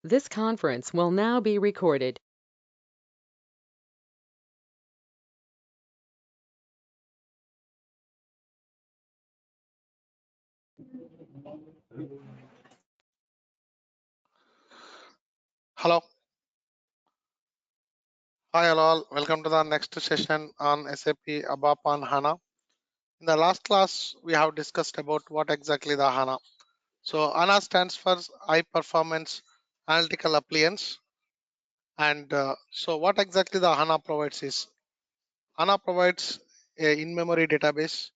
This conference will now be recorded. Hello. Hi all. Welcome to the next session on SAP ABAP on HANA. In the last class, we have discussed about what exactly the HANA. So HANA stands for High Performance Analytical Appliance. And so what exactly the HANA provides is HANA provides a in-memory database.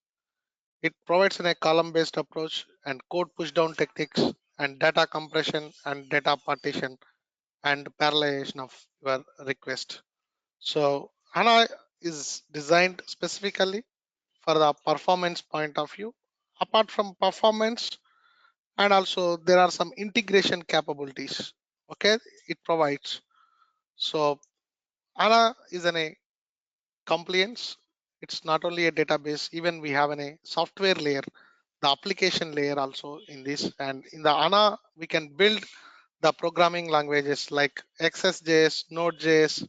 It provides in a column-based approach and code push-down techniques and data compression and data partition and parallelization of your request. So HANA is designed specifically for the performance point of view. Apart from performance, and also there are some integration capabilities. Okay, it provides. So HANA is a compliance. It's not only a database. Even we have a software layer, the application layer also in this. And in the HANA, we can build the programming languages like XSJS, Node.js,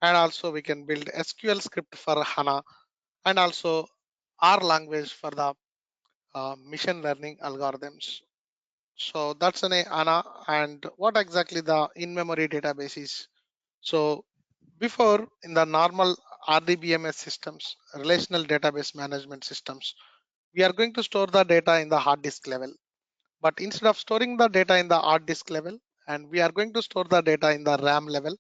and also we can build SQL script for HANA and also R language for the machine learning algorithms. So that's an HANA. And what exactly the in-memory database is. So before in the normal RDBMS systems, relational database management systems, we are going to store the data in the hard disk level. But instead of storing the data in the hard disk level, and we are going to store the data in the RAM level,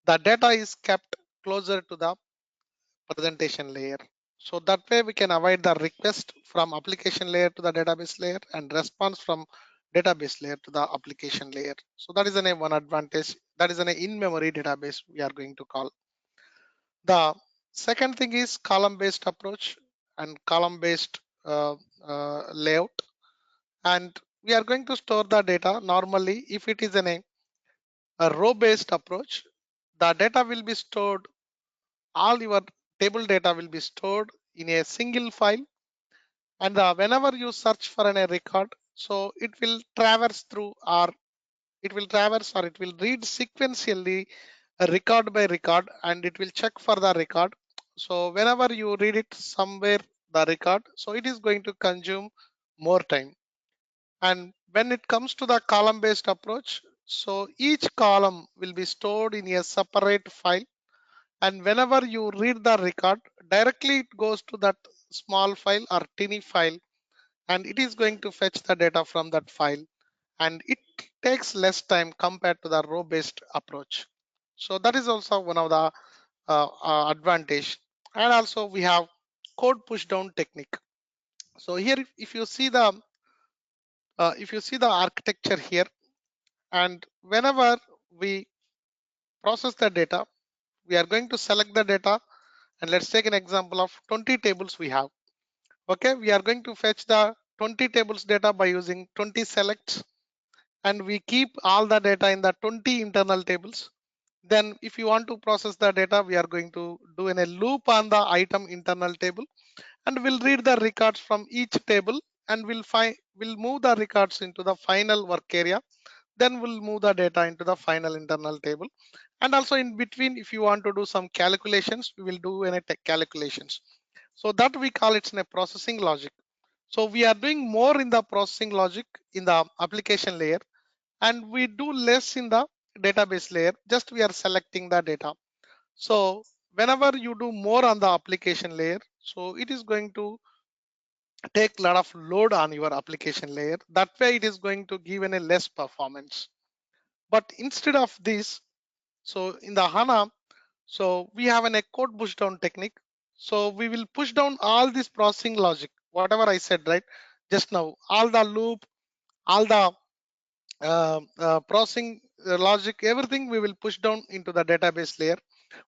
the data is kept closer to the presentation layer. So that way we can avoid the request from application layer to the database layer and response from database layer to the application layer. So that is one advantage. That is an in-memory database we are going to call. The second thing is column-based approach and column-based layout. And we are going to store the data normally if it is a row-based approach. The data will be stored, all your table data will be stored in a single file, and whenever you search for a record, so it will traverse through, or it will read sequentially record by record, and it will check for the record. So whenever you read it somewhere the record, so it is going to consume more time. And when it comes to the column based approach, so each column will be stored in a separate file, and whenever you read the record, directly it goes to that small file or tiny file, and it is going to fetch the data from that file, and it takes less time compared to the row based approach. So that is also one of the advantage. And also we have code push down technique. So here if you see the architecture here, and whenever we process the data, we are going to select the data, and let's take an example of 20 tables we have. Okay, we are going to fetch the 20 tables data by using 20 selects, and we keep all the data in the 20 internal tables. Then if you want to process the data, we are going to do in a loop on the item internal table, and we'll read the records from each table, and we'll move the records into the final work area. Then we'll move the data into the final internal table. And also in between, if you want to do some calculations, we will do any calculations. So that we call it in a processing logic. So we are doing more in the processing logic in the application layer, and we do less in the database layer. Just we are selecting the data. So whenever you do more on the application layer, so it is going to take a lot of load on your application layer. That way it is going to give a less performance. But instead of this, so in the HANA, so we have a code push down technique. So we will push down all this processing logic, whatever I said right just now, all the loop, all the processing logic, everything we will push down into the database layer.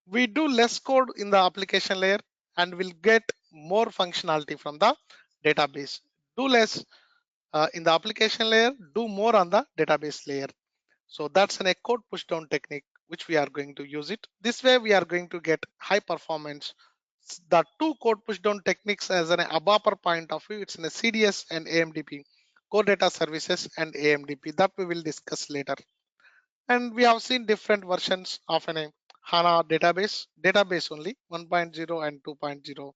We do less code in the application layer, and we'll get more functionality from the database. Do less in the application layer, do more on the database layer. So that's a code push down technique which we are going to use it. This way we are going to get high performance. The two code push down techniques as an ABAP point of view, it's in a CDS and AMDP, core data services and AMDP, that we will discuss later. And we have seen different versions of an HANA database only 1.0 and 2.0.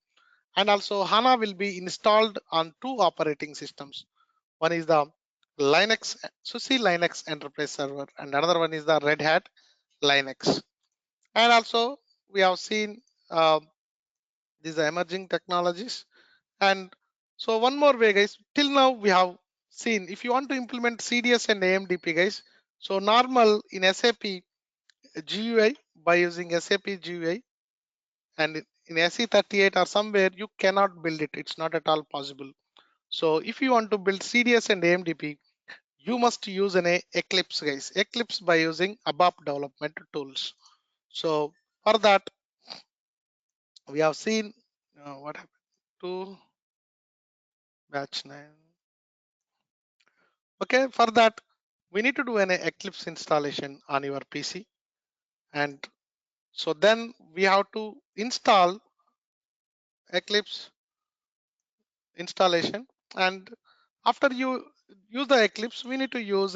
And also HANA will be installed on two operating systems. One is the Linux, SUSE Linux Enterprise Server, and another one is the Red Hat Linux. And also we have seen these emerging technologies. And so one more way, guys, till now we have seen if you want to implement CDS and AMDP, guys, so normal in SAP GUI by using SAP GUI, and in SE38 or somewhere you cannot build it. It's not at all possible. So if you want to build CDS and AMDP, you must use an Eclipse, guys. Eclipse by using ABAP development tools. So for that, we have seen what happened to batch 9. Okay, for that, we need to do an Eclipse installation on your PC. And so then we have to install Eclipse installation. And after you use the Eclipse, we need to use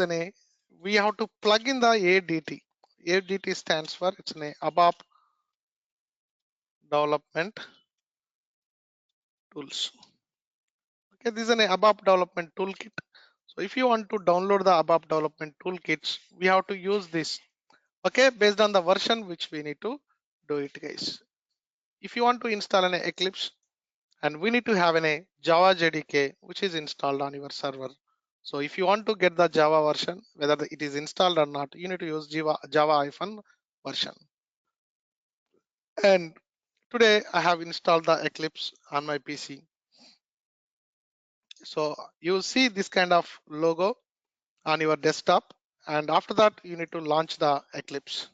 we have to plug in the ADT. ADT stands for it's an ABAP development tools. Okay, this is an ABAP development toolkit. So if you want to download the ABAP development toolkits, we have to use this. Okay, based on the version which we need to do it, guys. If you want to install an Eclipse, and we need to have a Java JDK which is installed on your server. So if you want to get the Java version, whether it is installed or not, you need to use Java version. And today I have installed the Eclipse on my PC. So you see this kind of logo on your desktop, and after that you need to launch the Eclipse.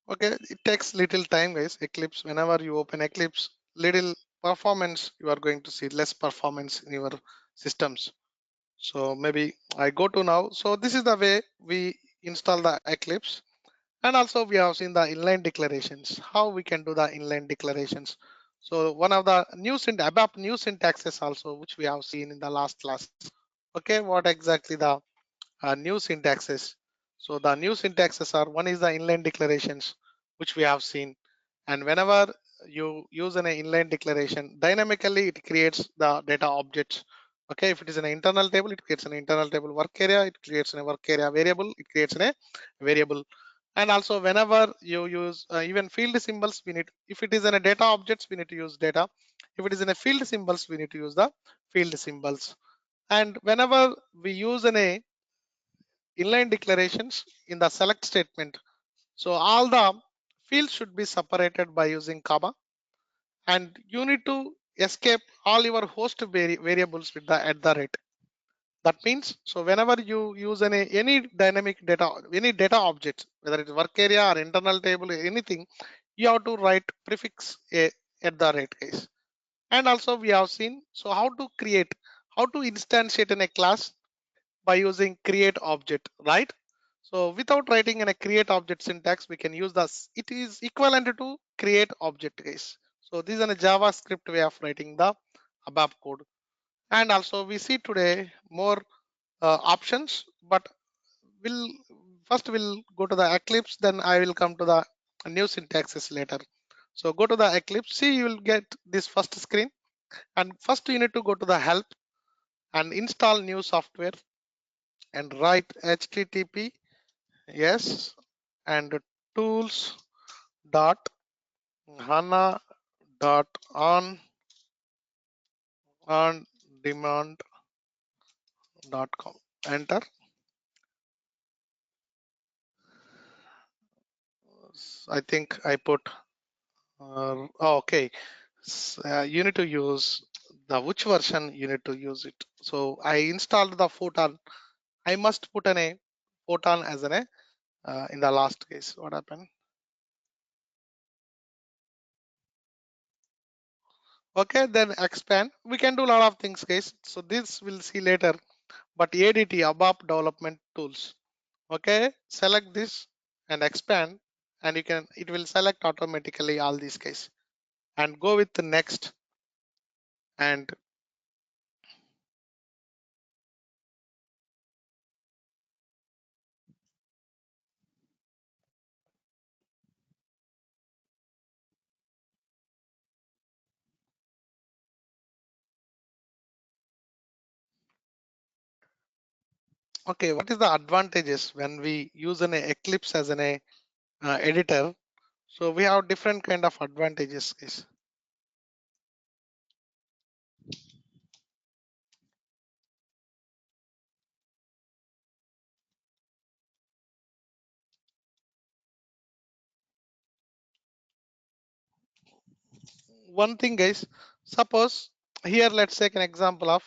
Okay, it takes little time, guys. Eclipse, whenever you open Eclipse, little performance, you are going to see less performance in your systems. So maybe I go to now. So this is the way we install the Eclipse. And also we have seen the inline declarations, how we can do the inline declarations. So one of the ABAP new syntaxes also, which we have seen in the last class. Okay, what exactly the new syntaxes. So the new syntaxes are, one is the inline declarations, which we have seen. And whenever you use an inline declaration, dynamically it creates the data objects. Okay, if it is an internal table, it creates an internal table work area, it creates a work area variable, it creates a variable. And also whenever you use even field symbols, we need, if it is in a data objects, we need to use data. If it is in a field symbols, we need to use the field symbols. And whenever we use inline declarations in the select statement, so all the fields should be separated by using comma, and you need to escape all your host variables with the @ that means, so whenever you use any dynamic data, any data object, whether it's work area or internal table, anything, you have to write prefix @ case. And also we have seen, so how to instantiate in a class by using create object, right? So without writing in a create object syntax, we can use this. It is equivalent to create object, guys. So this is a JavaScript way of writing the ABAP code. And also we see today more options, but we'll we'll go to the Eclipse, then I will come to the new syntaxes later. So go to the Eclipse, see you will get this first screen, and first you need to go to the help and install new software and write http yes and tools dot hana dot on demand dot com. Enter. I think I put okay. You need to use the which version you need to use it. So I installed the Photon. I must put a Photon as in the last case. What happened? Okay, then expand. We can do a lot of things, guys. So this we'll see later. But ADT ABAP development tools. Okay, select this and expand and it will select automatically all these guys and go with the next. And okay, what is the advantages when we use an Eclipse as an editor? So we have different kind of advantages guys. One thing guys, suppose here let's take an example of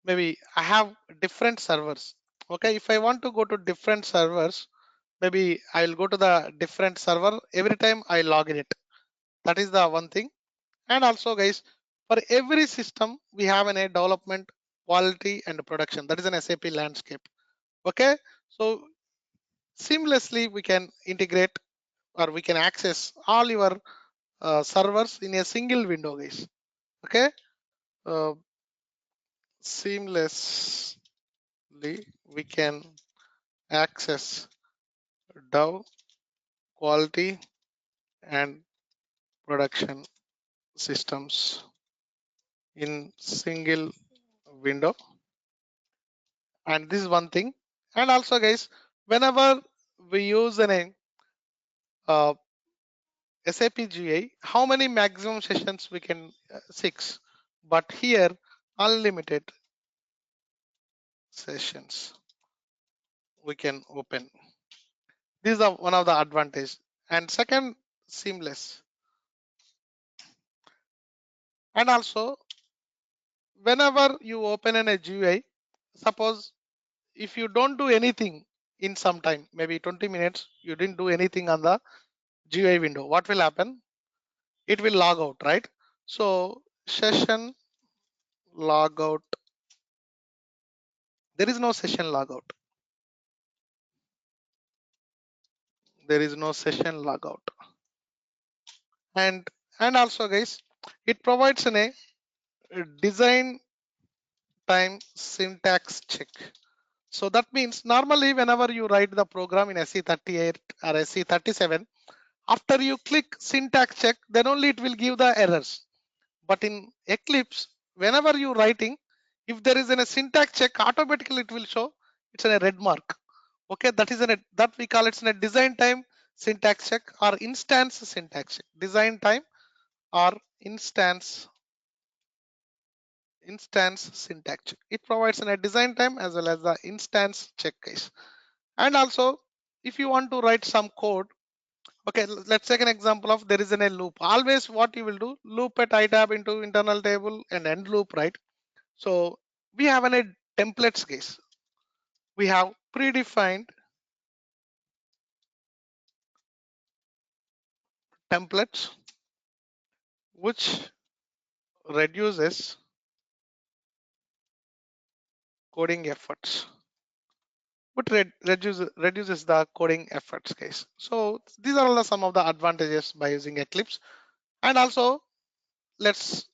maybe I have different servers. Okay, if I want to go to different servers, maybe I'll go to the different server every time I log in it. That is the one thing. And also guys, for every system we have a development, quality and production. That is an SAP landscape. Okay, so seamlessly we can integrate or we can access all your servers in a single window guys. Okay, uh, seamlessly we can access dev, quality and production systems in single window. And this is one thing. And also guys, whenever we use an uh, SAP GI, how many maximum sessions we can 6, but here unlimited sessions we can open. These are one of the advantage. And second, seamless. And also whenever you open in a GUI, suppose if you don't do anything in some time, maybe 20 minutes, you didn't do anything on the GUI window, what will happen? It will log out, right? So session logout, there is no session logout. There is no session logout. And also guys, it provides a design time syntax check. So that means normally whenever you write the program in SE38 or SE37, after you click syntax check, then only it will give the errors. But in Eclipse, whenever you writing, if there is a syntax check, automatically it will show it's in a red mark. Okay, that is that we call it in a design time syntax check or instance syntax check. Design time or instance syntax check. It provides in a design time as well as the instance check case. And also, if you want to write some code, okay, let's take an example of there is a loop. Always what you will do, loop at itab into internal table and end loop, right? So we have a templates case. We have predefined templates which reduces coding efforts. But reduces the coding efforts case. So these are all some of the advantages by using Eclipse. And also let's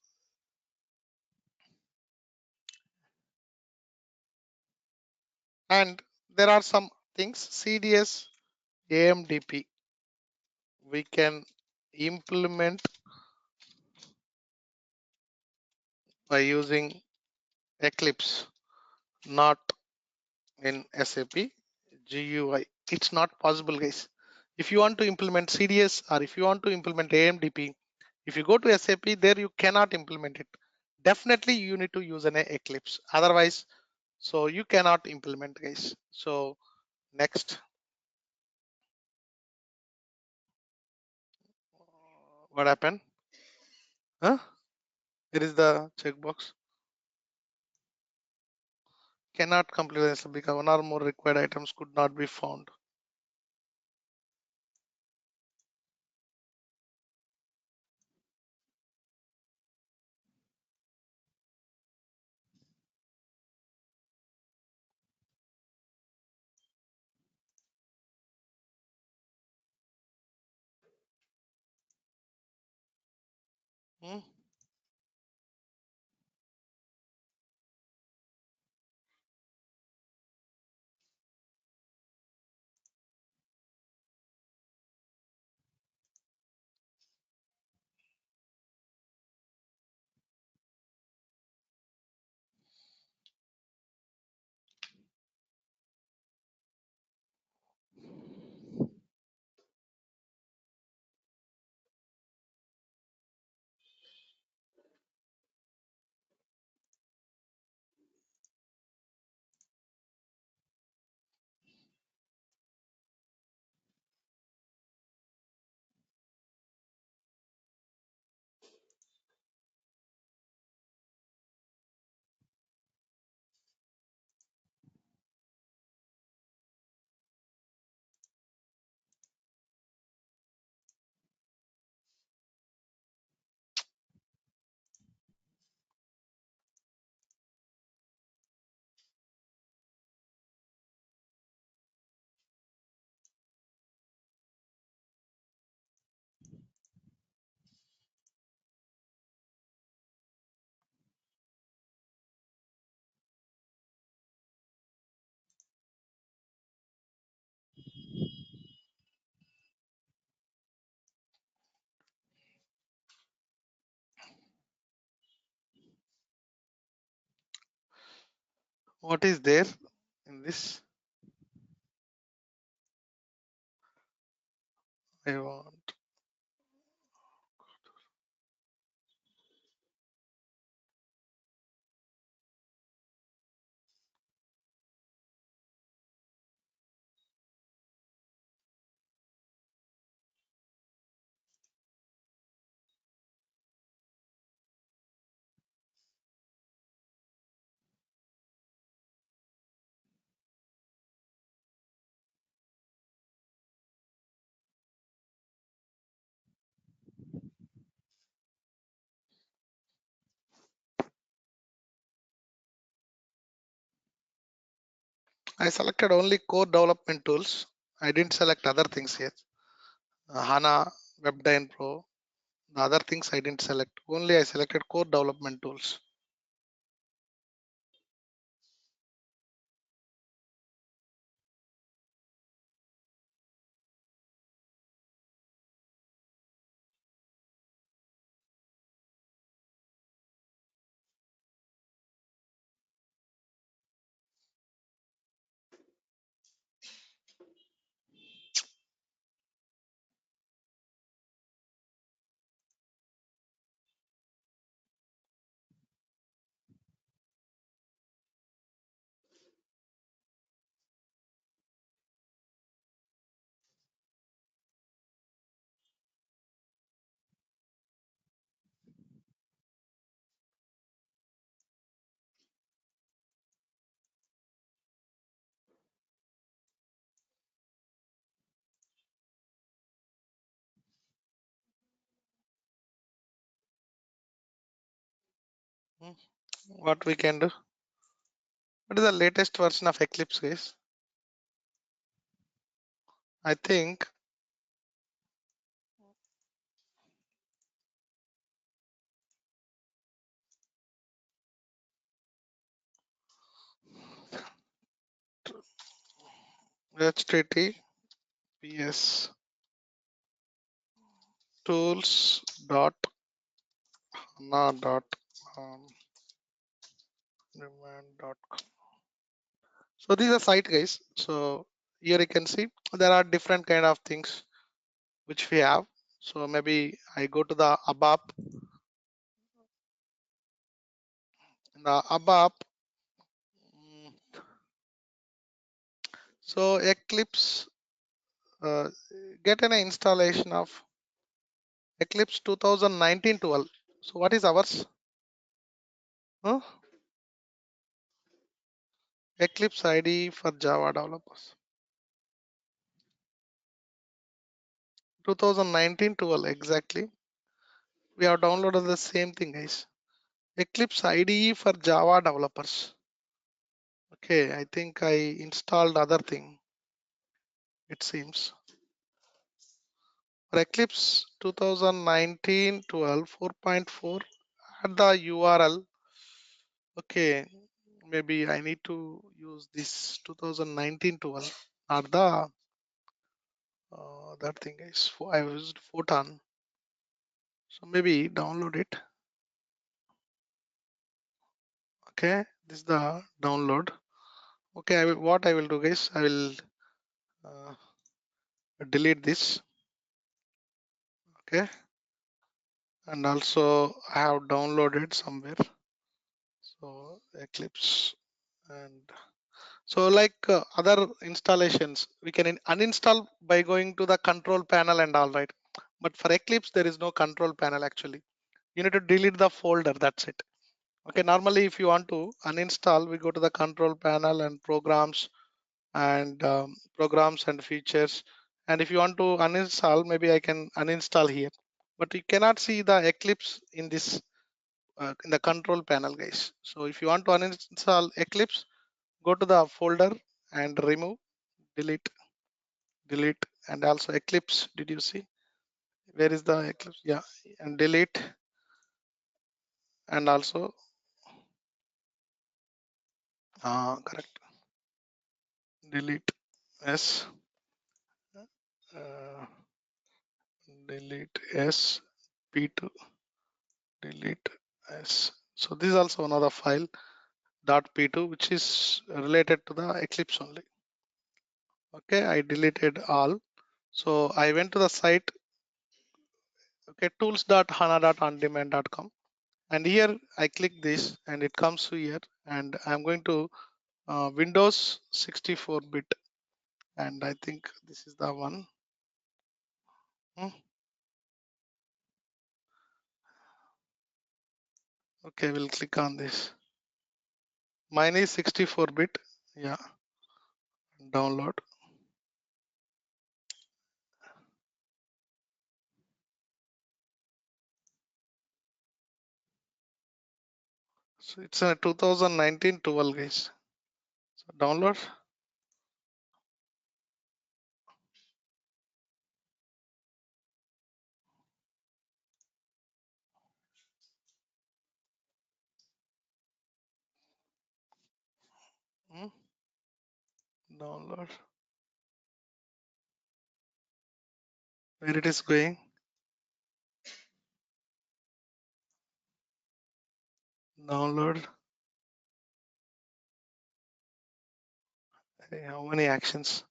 and there are some things CDS AMDP we can implement by using Eclipse, not in SAP GUI. It's not possible, guys. If you want to implement CDS or if you want to implement AMDP, if you go to SAP, there you cannot implement it. Definitely, you need to use an Eclipse. Otherwise, so you cannot implement, guys. So next, what happened? Huh? There is the checkbox. Cannot complete this because one or more required items could not be found. Hmm. What is there in this? I want. I selected only core development tools. I didn't select other things here. HANA, WebDyn Pro, the other things I didn't select. Only I selected core development tools. Hmm. What we can do? What is the latest version of Eclipse, guys? I think https tools dot hana dot demand dot com. So these are site, guys. So here you can see there are different kind of things which we have. So maybe I go to the ABAP. In the ABAP, so Eclipse, uh, get an installation of Eclipse 2019-12. So what is ours? Huh? Eclipse IDE for Java developers. 2019-12 exactly. We have downloaded the same thing, guys. Eclipse IDE for Java developers. Okay, I think I installed other thing. It seems. For Eclipse 2019-12 4.4, add the URL. Okay, maybe I need to use this 2019-12 or the that thing is I used Photon. So maybe download it. Okay, this is the download. Okay, what I will do, guys, I will uh, delete this. Okay, and also I have downloaded somewhere. So Eclipse, and so like other installations, we can uninstall by going to the control panel and all, right? But for Eclipse, there is no control panel actually. You need to delete the folder. That's it. Okay, normally if you want to uninstall, we go to the control panel and programs and features. And if you want to uninstall, maybe I can uninstall here. But you cannot see the Eclipse in this in the control panel, guys. So if you want to uninstall Eclipse, go to the folder and remove, delete, delete, and also Eclipse. Did you see? Where is the Eclipse? Yeah, and delete, and also correct, delete S, uh, delete S, P2, delete S. So this is also another file .p2 which is related to the Eclipse only. Okay, I deleted all. So I went to the site, okay, tools.hana.ondemand.com, and here I click this and it comes to here, and I'm going to Windows 64-bit, and I think this is the one. Hmm, okay, we'll click on this. Mine is 64-bit. Yeah, download. So it's a 2019-12, guys. So download. Hmm, download. Where it is going? Download. Hey, how many actions?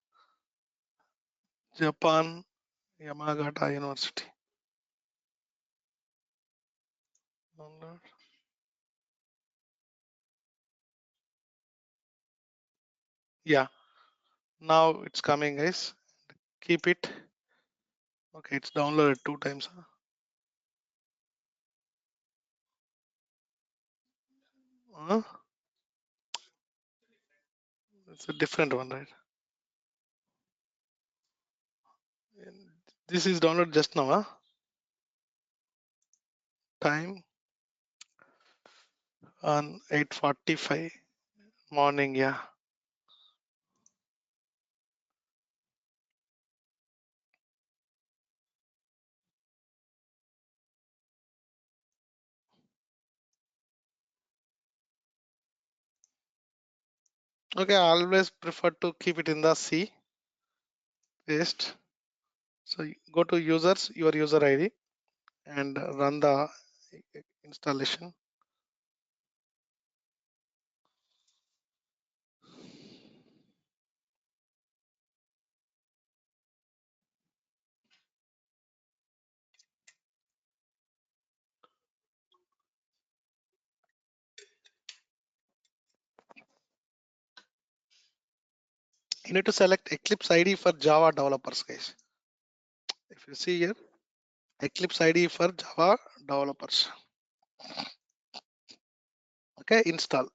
Japan, Yamagata University. Download. Yeah, now it's coming, guys. Keep it. Okay, it's downloaded 2 times. Huh? It's a different one, right? And this is downloaded just now, huh? Time on 8:45 morning. Yeah. Okay, I always prefer to keep it in the C. Paste. So you go to users, your user ID, and run the installation. You need to select Eclipse ID for Java developers, guys. If you see here, Eclipse ID for Java developers. Okay, install.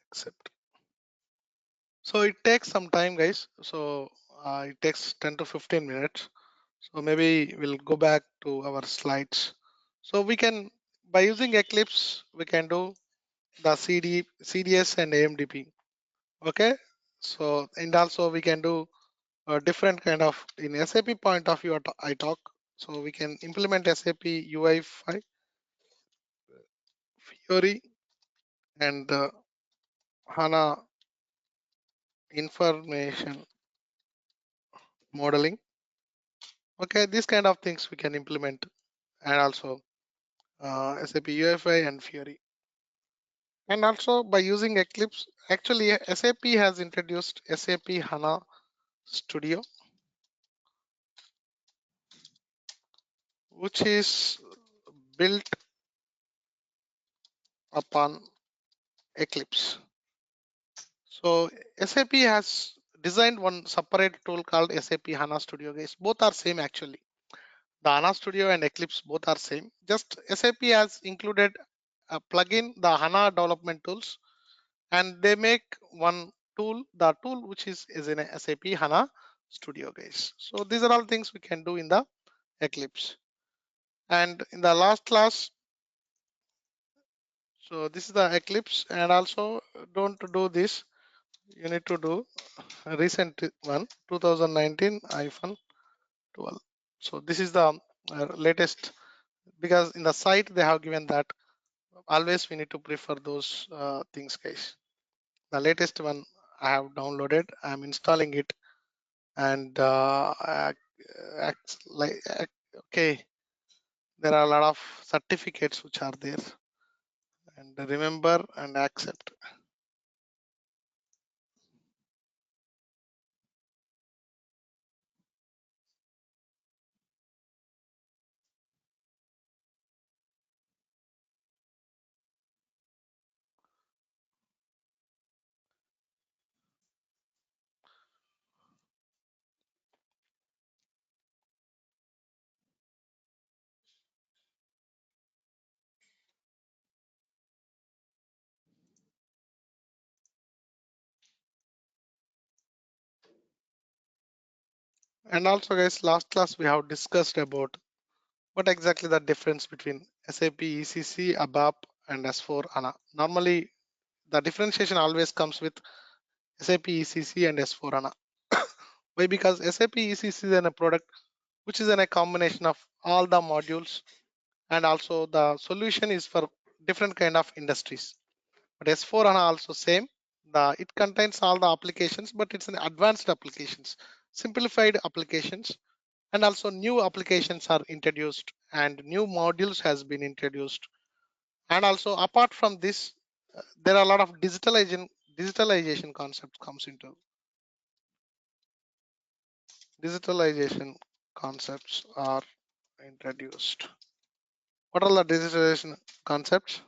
Accept. So it takes some time, guys. So it takes 10 to 15 minutes. So maybe we'll go back to our slides. So we can, by using Eclipse, we can do the CDS and AMDP. Okay, so and also we can do a different kind of in SAP point of view. I talk, so we can implement SAP UI5 Fiori and HANA information modeling. Okay, these kind of things we can implement, and also SAP UFI and Fiori. And also by using Eclipse, actually SAP has introduced SAP HANA Studio, which is built upon Eclipse. So SAP has designed one separate tool called SAP HANA Studio, guys. Both are same actually. The HANA Studio and Eclipse both are same. Just SAP has included a plugin, the HANA development tools, and they make one tool, the tool which is in a SAP HANA Studio, guys. So these are all things we can do in the Eclipse. And in the last class, so this is the Eclipse, and also don't do this. You need to do a recent one, 2019 iPhone 12. So this is the latest, because in the site they have given that always we need to prefer those things, guys. The latest one I have downloaded, I'm installing it, and okay, there are a lot of certificates which are there, and remember and accept. And also, guys, last class we have discussed about what exactly the difference between SAP ECC, ABAP, and S4 HANA. Normally, the differentiation always comes with SAP ECC and S4 HANA. Why? Because SAP ECC is a product which is in a combination of all the modules, and also the solution is for different kind of industries. But S4 HANA also same. It contains all the applications, but it's an advanced applications, simplified applications, and also new applications are introduced and new modules has been introduced. And also apart from this, there are a lot of digitalization concept comes into digitalization concepts are introduced. What are the digitalization concepts?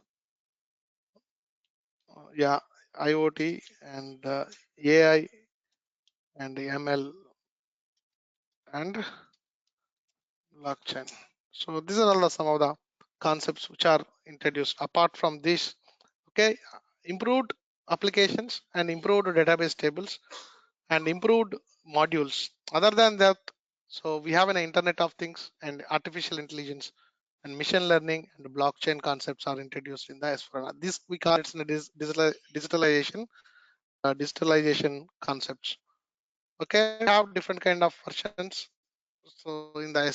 Yeah, IoT and AI and ML and blockchain. So these are all some of the concepts which are introduced. Apart from this, okay, improved applications and improved database tables and improved modules. Other than that, so we have an Internet of Things and artificial intelligence and machine learning and blockchain concepts are introduced in the S4. This we call it digitalization concepts. Okay, we have different kind of versions. So in the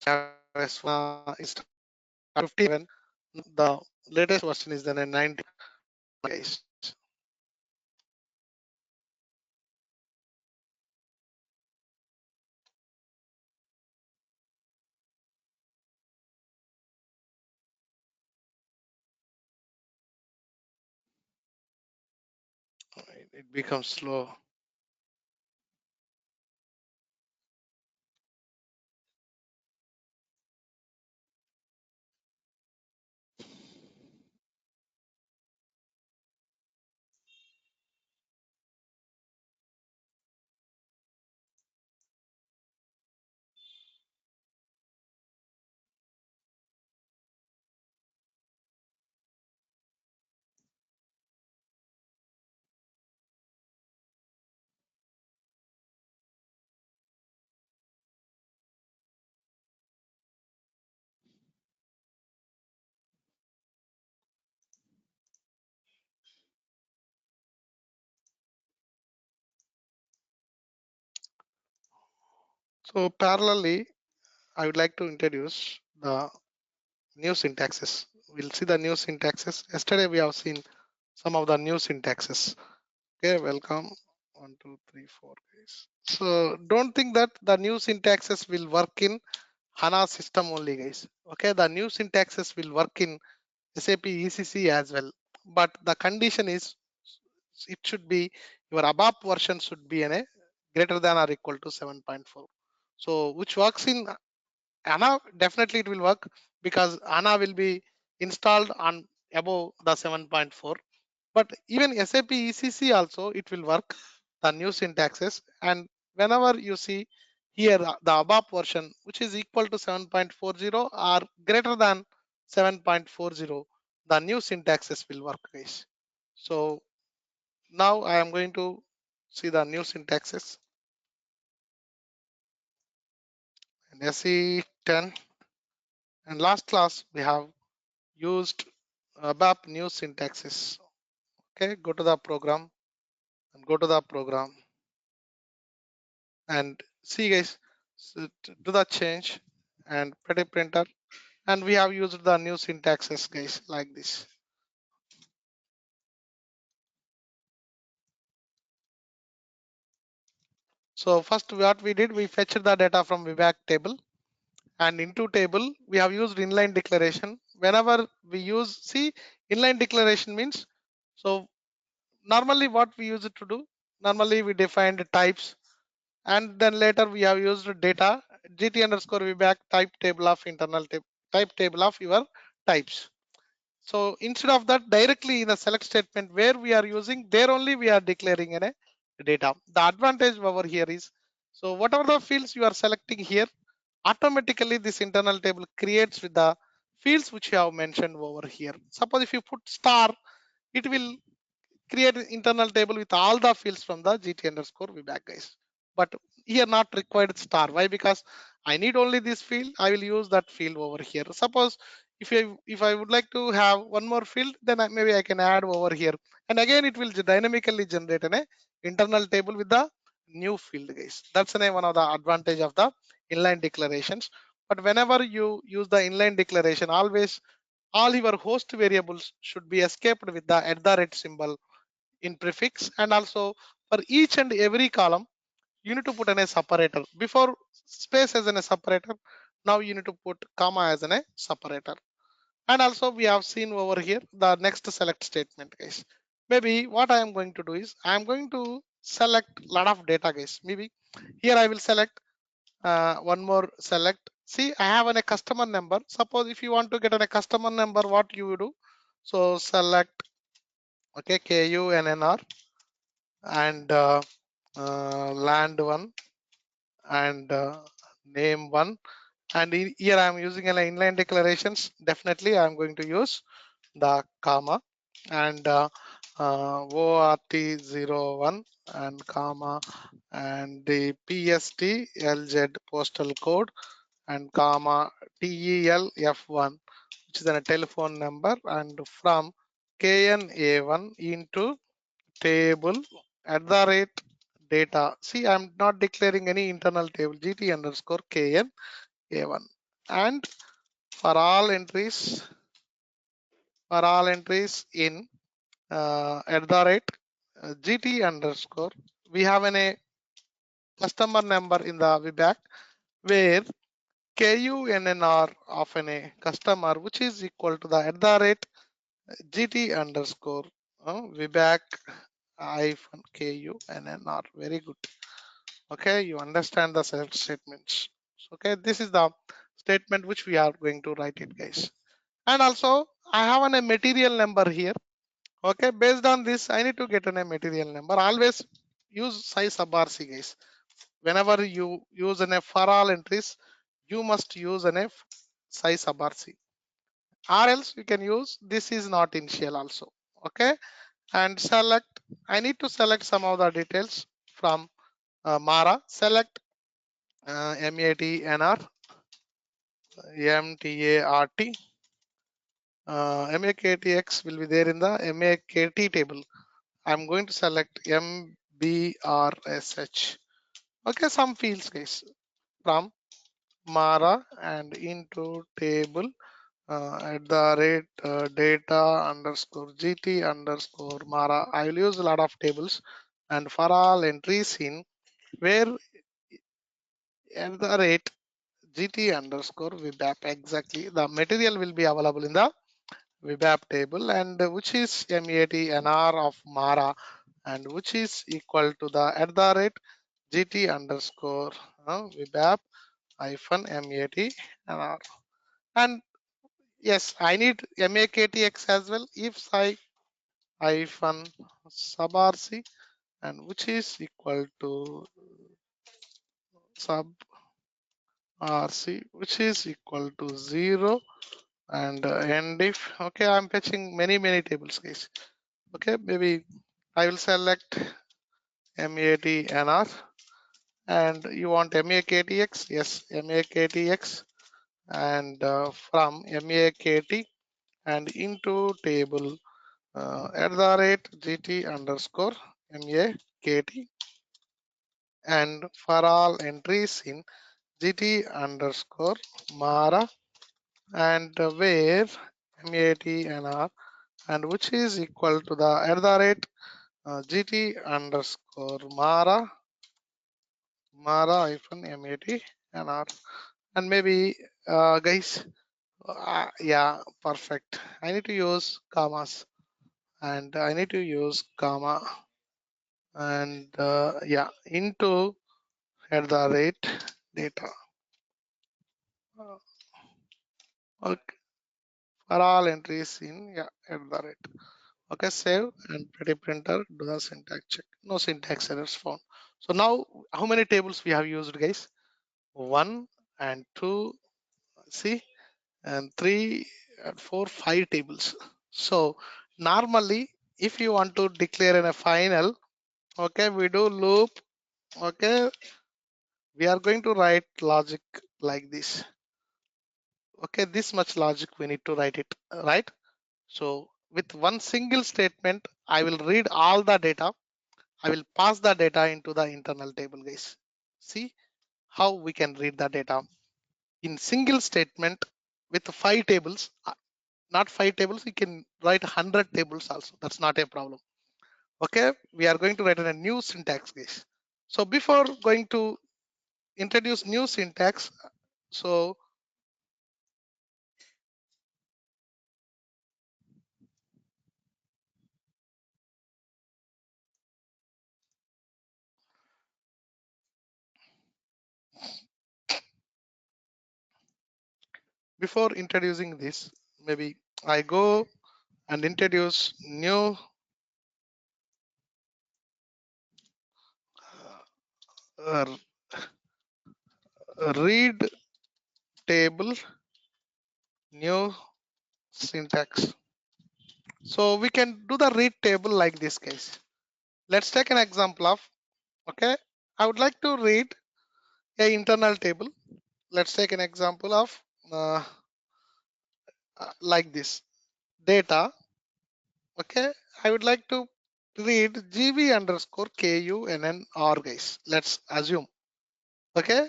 S4 is 57. The latest version is the 90. Guys. It becomes slow. So parallelly, I would like to introduce the new syntaxes. We'll see the new syntaxes. Yesterday we have seen some of the new syntaxes. Okay, welcome. 1, 2, 3, 4 guys. So don't think that the new syntaxes will work in HANA system only, guys. Okay, the new syntaxes will work in SAP ECC as well. But the condition is it should be your ABAP version should be in a greater than or equal to 7.4. So which works in HANA, definitely it will work because HANA will be installed on above the 7.4. But even SAP ECC also it will work the new syntaxes. And whenever you see here the ABAP version which is equal to 7.40 or greater than 7.40, the new syntaxes will work, guys. So now I am going to see the new syntaxes in SE10. And last class we have used ABAP new syntaxes. Okay, go to the program and go to the program and see, guys, so do the change and pretty printer, and we have used the new syntaxes, guys, like this. So first what we did, we fetched the data from VBAC table, and into table we have used inline declaration. Whenever we use, see, inline declaration means, so normally what we use it to do, normally we defined types, and then later we have used data gt underscore vback type table of internal type table of your types. So instead of that, directly in the select statement where we are using, there only we are declaring in a data. The advantage over here is, so whatever the fields you are selecting here, automatically this internal table creates with the fields which you have mentioned over here. Suppose if you put star, it will create an internal table with all the fields from the gt underscore vback, guys. But here not required star. Why? Because I need only this field. I will use that field over here. Suppose if I would like to have one more field, then maybe I can add over here. And again, it will dynamically generate an internal table with the new field, guys. That's one of the advantage of the inline declarations. But whenever you use the inline declaration, always all your host variables should be escaped with the @ symbol in prefix, and also for each and every column you need to put in a separator. Before space as in a separator, now you need to put comma as in a separator. And also we have seen over here the next select statement, guys. Maybe what I am going to do is I am going to select lot of data, guys. Maybe here I will select one more select. See, I have a customer number. Suppose if you want to get a customer number, what you do, so select, okay, KUNNR, and land one, and name one. And here I am using an inline declarations. Definitely I am going to use the comma, and ORT01 and comma, and the PST LZ postal code, and comma TELF1, which is a telephone number, and from KNA1 into table @data. See, I'm not declaring any internal table, gt underscore kn a1. And for all entries, in @gt underscore, we have a customer number in the VBAC where KUNNR of a customer, which is equal to the @gt underscore VBAC hyphen KUNNR. Very good. Okay, you understand the select statements. Okay, this is the statement which we are going to write it, guys. And also I have a material number here. Okay, based on this I need to get a material number. Always use size sub rc, guys. Whenever you use an for all entries, you must use an size sub rc, or else you can use this is not initial also. Okay, and select, I need to select some of the details from Mara. Select MATNR, MTART, MAKTX will be there in the MAKT table. I'm going to select MBRSH. Okay, some fields, guys. from Mara and into table at the rate data underscore GT underscore Mara. I will use a lot of tables, and for all entries in where at the rate GT underscore VBAP, exactly the material will be available in the VBAP table, and which is MAT of Mara, and which is equal to the at the rate GT underscore VBAP hyphen MAT and yes, I need MAKTX as well. If I hyphen sub RC, and which is equal to sub RC, which is equal to 0, and end if. Okay, I'm fetching many tables, guys. Okay, maybe I will select MATNR, and you want MAKTX? Yes, MAKTX, and from MAKT and into table at the rate GT underscore MAKT, and for all entries in GT underscore Mara, and where MATNR, and which is equal to the at the rate GT underscore Mara hyphen MATNR, and maybe guys, yeah, perfect. I need to use commas, and I need to use comma, and yeah, into at the rate data. Okay, for all entries in, yeah, at the rate. Okay, save and pretty printer, do the syntax check. No syntax errors found. So now how many tables we have used, guys? 1 and 2, see, and 3 and 4, 5 tables. So normally if you want to declare in a final, okay, we do loop. Okay, we are going to write logic like this. Okay, this much logic we need to write it, right? So with one single statement, I will read all the data. I will pass the data into the internal table, guys. See how we can read the data in single statement with 5 tables. Not 5 tables, we can write 100 tables also. That's not a problem. Okay, we are going to write in a new syntax, guys. So before going to introduce new syntax, so before introducing this, maybe I go and introduce new uh, read table new syntax. So we can do the read table like this, case. Let's take an example of, okay, I would like to read a internal table. Let's take an example of uh, like this data. Okay, I would like to read gv underscore kunnr, guys. Let's assume, okay,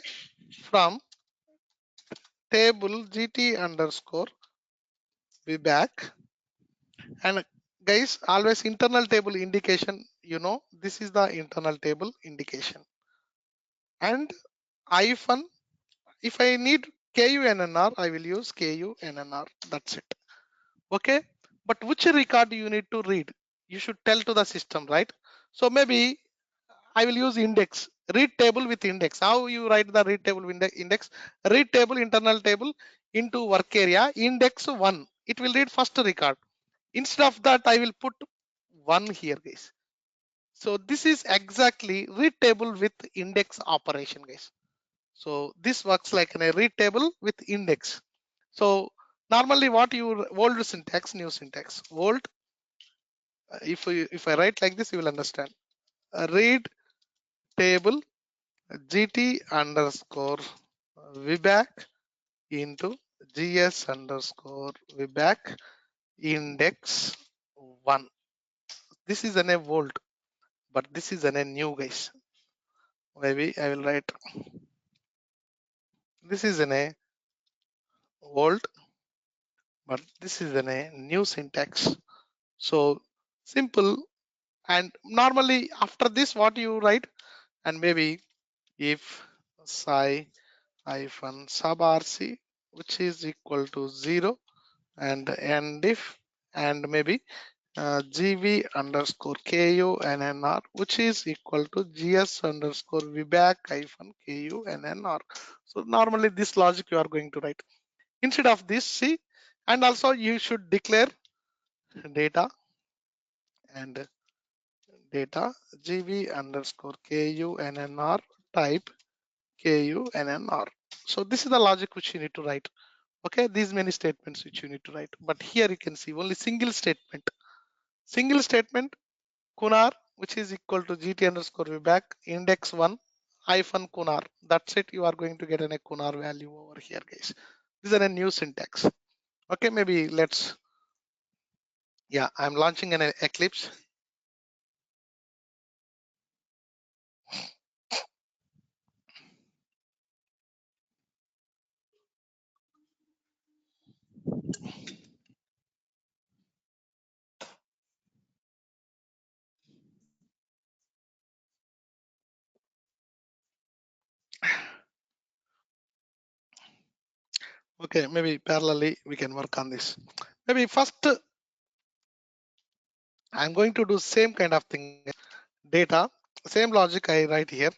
from table gt underscore be back, and guys, always internal table indication, you know, this is the internal table indication, and hyphen, if I need kunnr, I will use kunnr. That's it. Okay, but which record you need to read, you should tell to the system, right? So maybe I will use index, read table with index. How you write the read table with the index? Read table internal table into work area index 1, it will read first record. Instead of that, I will put 1 here, guys. So this is exactly read table with index operation, guys. So this works like a read table with index. So normally what you old syntax, new syntax, old, if I write like this, you will understand. Read table gt underscore vback into gs underscore vback index 1. This is an a old, but this is an a new, guys. Maybe I will write This is in a old, but this is in a new syntax. So simple. And normally after this, what you write? And maybe if psi hyphen sub rc, which is equal to 0, and end if, and maybe gv underscore ku nnr, which is equal to gs underscore vback hyphen ku nnr. So normally this logic you are going to write. Instead of this, see, and also you should declare data and data gv underscore ku nnr type ku nnr. So this is the logic which you need to write. Okay, these many statements which you need to write, but here you can see only single statement. Single statement kunar, which is equal to gt underscore vback index 1 hyphen kunar. That's it. You are going to get a kunar value over here, guys. This is a new syntax. Okay, maybe let's, yeah, I'm launching an Eclipse. Okay, maybe parallelly we can work on this. Maybe first I'm going to do same kind of thing. Data, same logic I write here.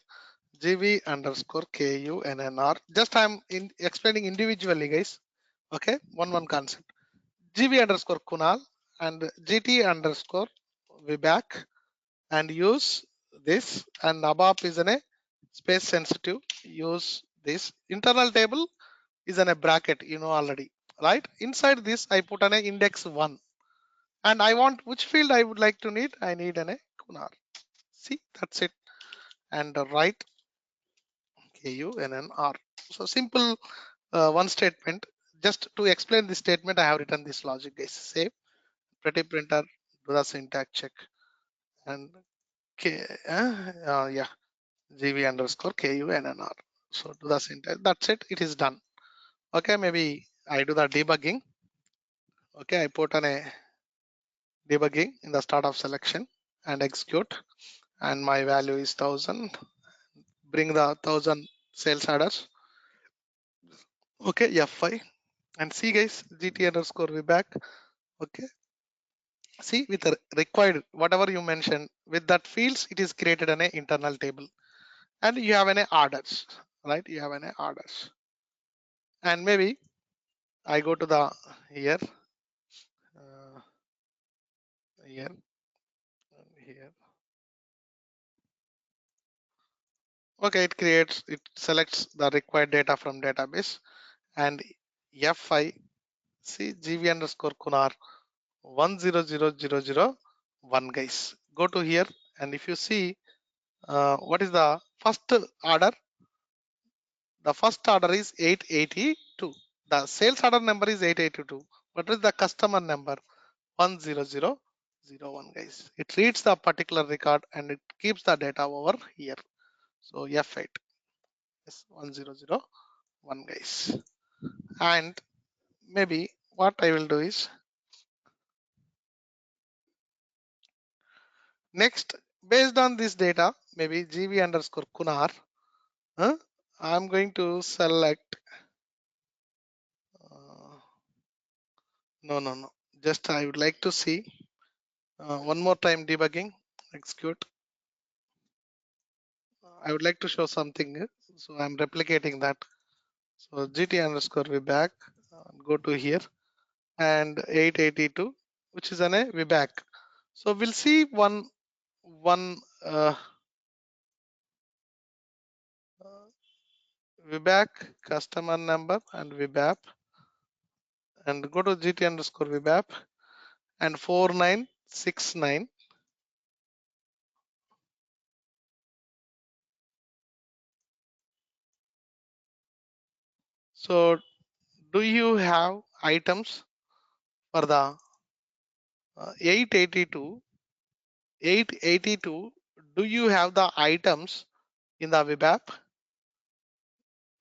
gv underscore ku nnr. Just I'm explaining individually, guys. Okay, one concept. gv underscore kunal and gt underscore vback, and use this, and abap is in a space sensitive. Use this internal table is in a bracket, you know already, right? Inside this I put an index 1, and I want which field I would like to need. I need an a kunar. See, that's it. And write KUNNR. So simple one statement. Just to explain this statement, I have written this logic, guys. Save pretty printer, do the syntax check, and yeah, gv underscore KUNNR. So do the syntax. That's it. It is done. Okay, maybe I do the debugging. Okay, I put on a debugging in the start of selection and execute, and my value is 1000. Bring the 1000 sales orders. Okay, F5, and see, guys, gt underscore vback. Okay, see, with the required whatever you mentioned with that fields, it is created an internal table, and you have an orders, right? You have an orders, and maybe I go to the here, uh, here, and here. Okay, it selects the required data from database, and F5, see, gv underscore kunar 100001, guys. Go to here, and if you see what is the first order, the first order is 882. The sales order number is 882. What is the customer number? 10001, guys. It reads the particular record and it keeps the data over here. So F8 is 1001, guys. And maybe what I will do is next, based on this data, maybe gv underscore kunar, I'm going to select, no. Just I would like to see one more time debugging, execute. I would like to show something. So I'm replicating that. So GT underscore VBAC, go to here, and 882, which is an a VBAC. So we'll see one VBAC customer number and VBAP, and go to GT underscore VBAP and 4969. So do you have items for the 882? 882, do you have the items in the web app?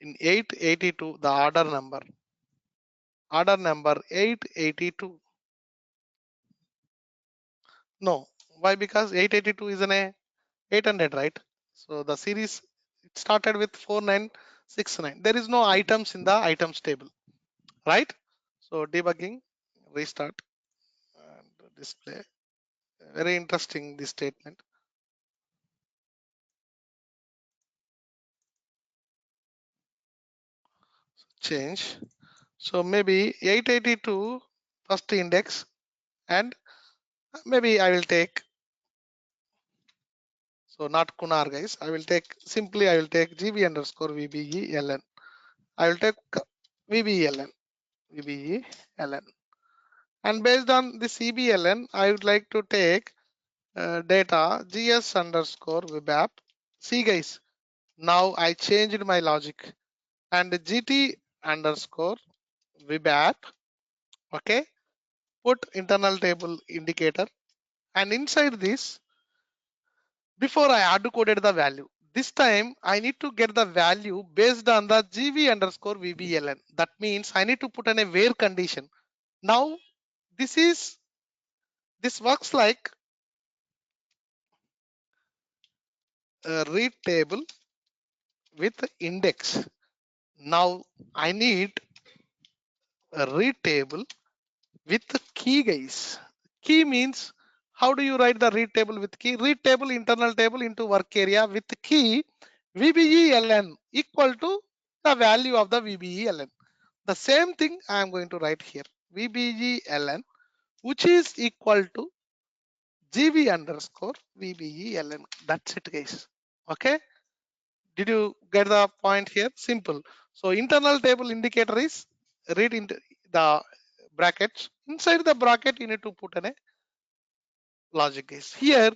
In 882, the order number 882. No, why? Because 882 is an a 800, right? So the series, it started with 4969. There is no items in the items table, right? So debugging, restart and display. Very interesting, this statement. Change. So maybe 882 first index, and maybe I will take, so not Kunar guys, I will take simply, I will take GB underscore VBELN. I will take VBELN, VBELN. And based on this CBLN, I would like to take data GS underscore WebApp. See guys, now I changed my logic, and GT underscore WebApp. Okay, put internal table indicator, and inside this, before I hard coded the value, this time I need to get the value based on the GV underscore VBLN. That means I need to put in a where condition. Now this works like a read table with index. Now I need a read table with key guys. Key means, how do you write the read table with key? Read table internal table into work area with key VBELN equal to the value of the VBELN. The same thing I am going to write here. VBELN, which is equal to GB underscore VBELN. That's it guys. Okay. Did you get the point here? Simple. So internal table indicator is read into the brackets. Inside the bracket, you need to put in a logic is. Here,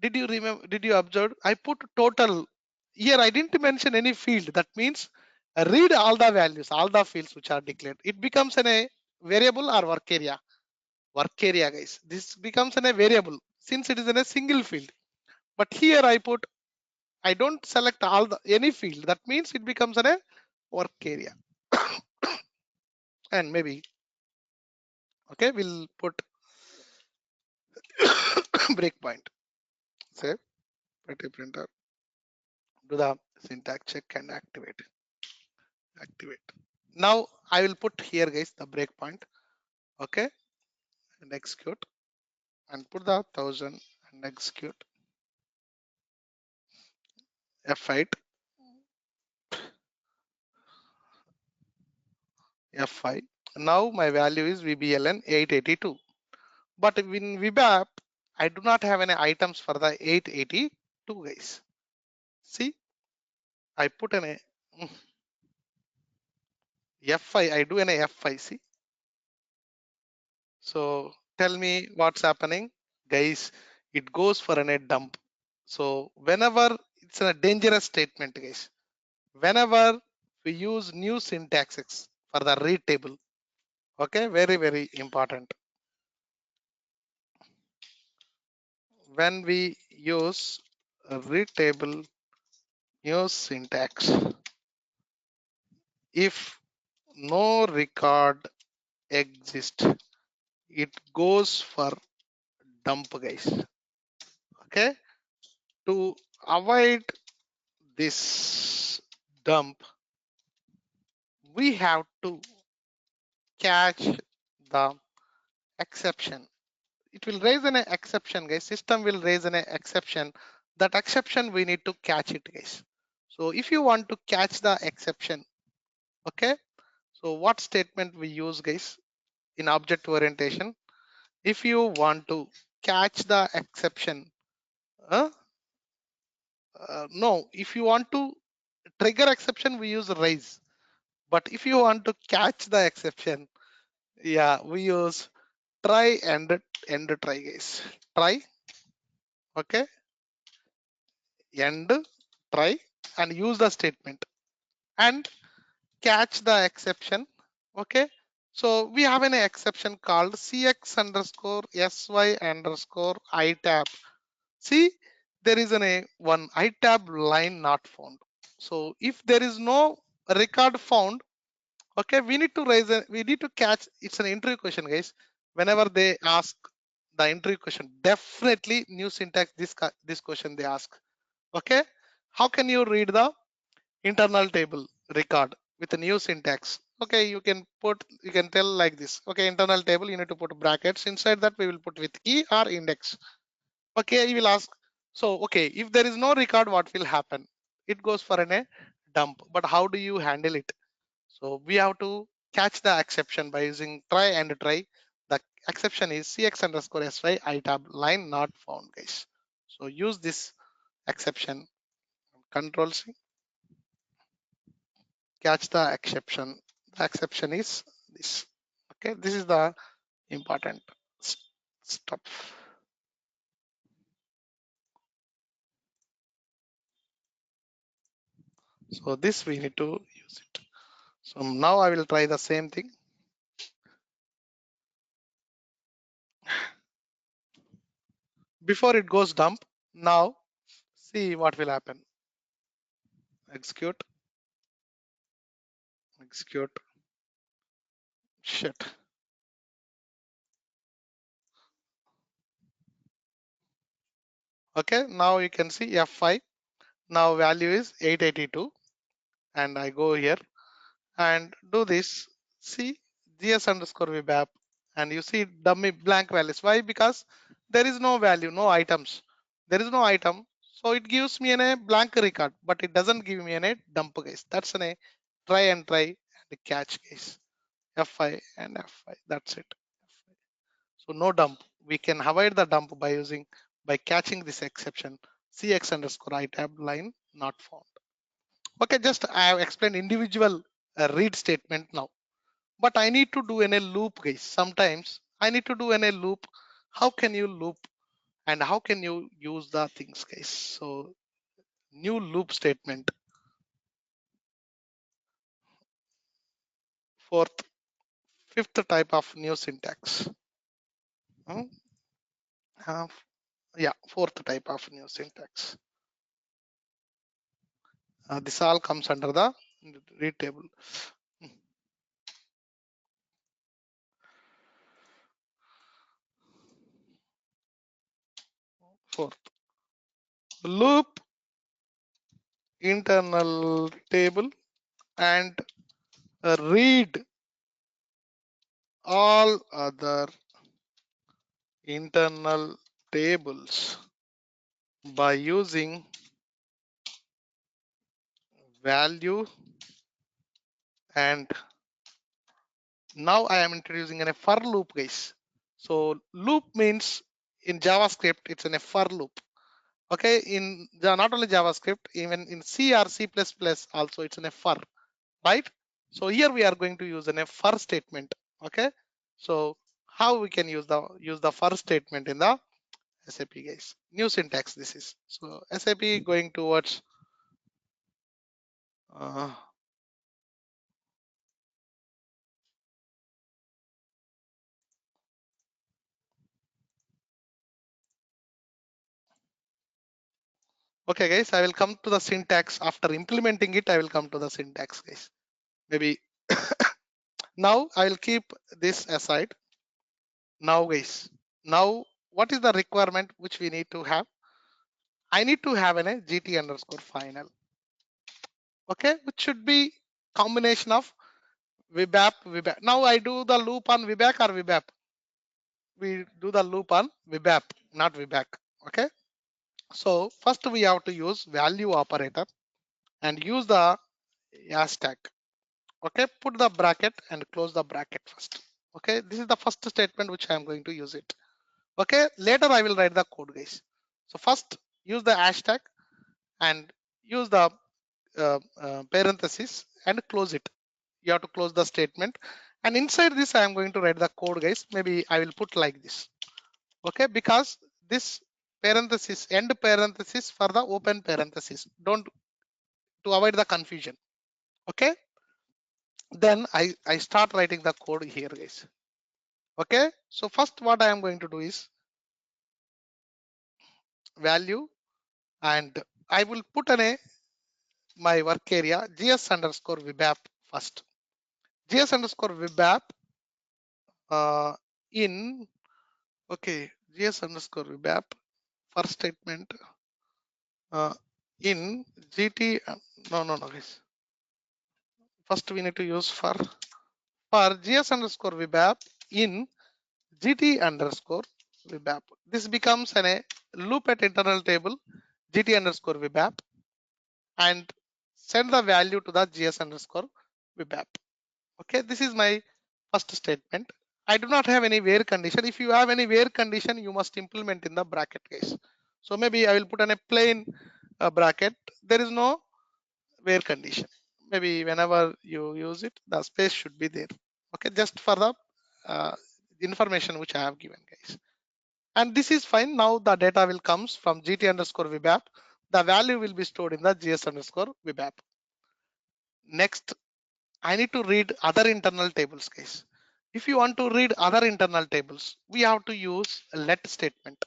did you remember? Did you observe? I put total. Here I didn't mention any field. That means read all the values, all the fields which are declared. It becomes in a variable or work area. Work area, guys. This becomes in a variable since it is in a single field. But here I put, I don't select all the any field. That means it becomes in a work area. And maybe, okay, we'll put breakpoint. Save, pretty printer, do the syntax check and activate. Now I will put here guys the breakpoint, okay, and execute, and put the 1000 and execute F8, F5. Now my value is VBLN 882. But in VBAP, I do not have any items for the 882 guys. See, I put in a F5, I do an F5, see. So tell me what's happening, guys. It goes for a dump. So whenever it's a dangerous statement, guys, whenever we use new syntaxes for the read table, okay, very important. When we use a read table new syntax, if no record exists, it goes for dump, guys. Okay, to avoid this dump, we have to catch the exception. It will raise an exception, guys. System will raise an exception. That exception we need to catch it, guys. So if you want to catch the exception, okay, so what statement we use, guys, in object orientation? If you want to catch the exception, no, if you want to trigger exception, we use raise. But if you want to catch the exception, yeah, we use try and try, guys. Try, okay, end, try, and use the statement and catch the exception. Okay, so we have an exception called cx underscore sy underscore itab. See, there is an a one itab line not found. So if there is no record found. Okay, we need to we need to catch. It's an interview question, guys. Whenever they ask the interview question, definitely new syntax. This question they ask. Okay, how can you read the internal table record with a new syntax? Okay, you can tell like this. Okay, internal table, you need to put brackets inside that. We will put with key or index. Okay, you will ask. So okay, if there is no record, what will happen? It goes for a dump. But how do you handle it? So we have to catch the exception by using try and try. The exception is cx underscore sy itab line not found, guys. So use this exception. Control C, catch the exception. The exception is this. Okay, this is the important stuff. So this we need to use it. So now I will try the same thing. Before it goes dump, now see what will happen. Execute, execute, shit. Okay, now you can see F5. Now value is 882 and I go here and do this. See GS underscore VBAP and you see dummy blank values. Why? Because there is no value, no items. There is no item. So it gives me a blank record, but it doesn't give me a dump, guys. That's a try and catch, guys. F5 and F5. That's it. So no dump. We can avoid the dump by catching this exception. CX underscore itab line not found. Okay, just I have explained individual read statement now. But I need to do in a loop, guys. Sometimes I need to do in a loop. How can you loop and how can you use the things, guys? So new loop statement. Fourth, fifth type of new syntax. Hmm, uh, yeah, fourth type of new syntax. This all comes under the read table. Fourth, loop internal table and read all other internal tables by using value. And now I am introducing a for loop, guys. So loop means in JavaScript it's in a for loop. Okay, in not only JavaScript, even in C or C++ also it's in a for, right? So here we are going to use a for statement. Okay, so how we can use the for statement in the SAP, guys? New syntax this is. So SAP going towards uh, okay, guys, I will come to the syntax after implementing it. I will come to the syntax, guys. Maybe now I will keep this aside. Now, guys, now what is the requirement which we need to have? I need to have a GT underscore final. Okay, which should be combination of VBAP. Now I do the loop on VBAC or VBAP. We do the loop on VBAP, not VBAC. Okay. So first we have to use value operator and use the hashtag. Okay, put the bracket and close the bracket first. Okay, this is the first statement which I am going to use it. Okay, later I will write the code, guys. So first use the hashtag and use the parenthesis and close it. You have to close the statement, and inside this I am going to write the code, guys. Maybe I will put like this. Okay, because this parenthesis end parenthesis for the open parenthesis, don't, to avoid the confusion. Okay, then I start writing the code here, guys. Okay, so first what I am going to do is value and I will put an a my work area gs underscore web first. gs underscore web in okay gs underscore web first statement in gt no guys, first we need to use for gs underscore web in gt underscore web. This becomes a loop at internal table gt underscore web and send the value to the gs underscore web. Okay, this is my first statement. I do not have any where condition. If you have any where condition, you must implement in the bracket case. So maybe I will put in a plain bracket. There is no where condition. Maybe whenever you use it, the space should be there. Okay, just for the uh, information which I have given, guys. And this is fine. Now the data will comes from gt underscore web. The value will be stored in the gs underscore web. Next, I need to read other internal tables, guys. If you want to read other internal tables, we have to use a let statement.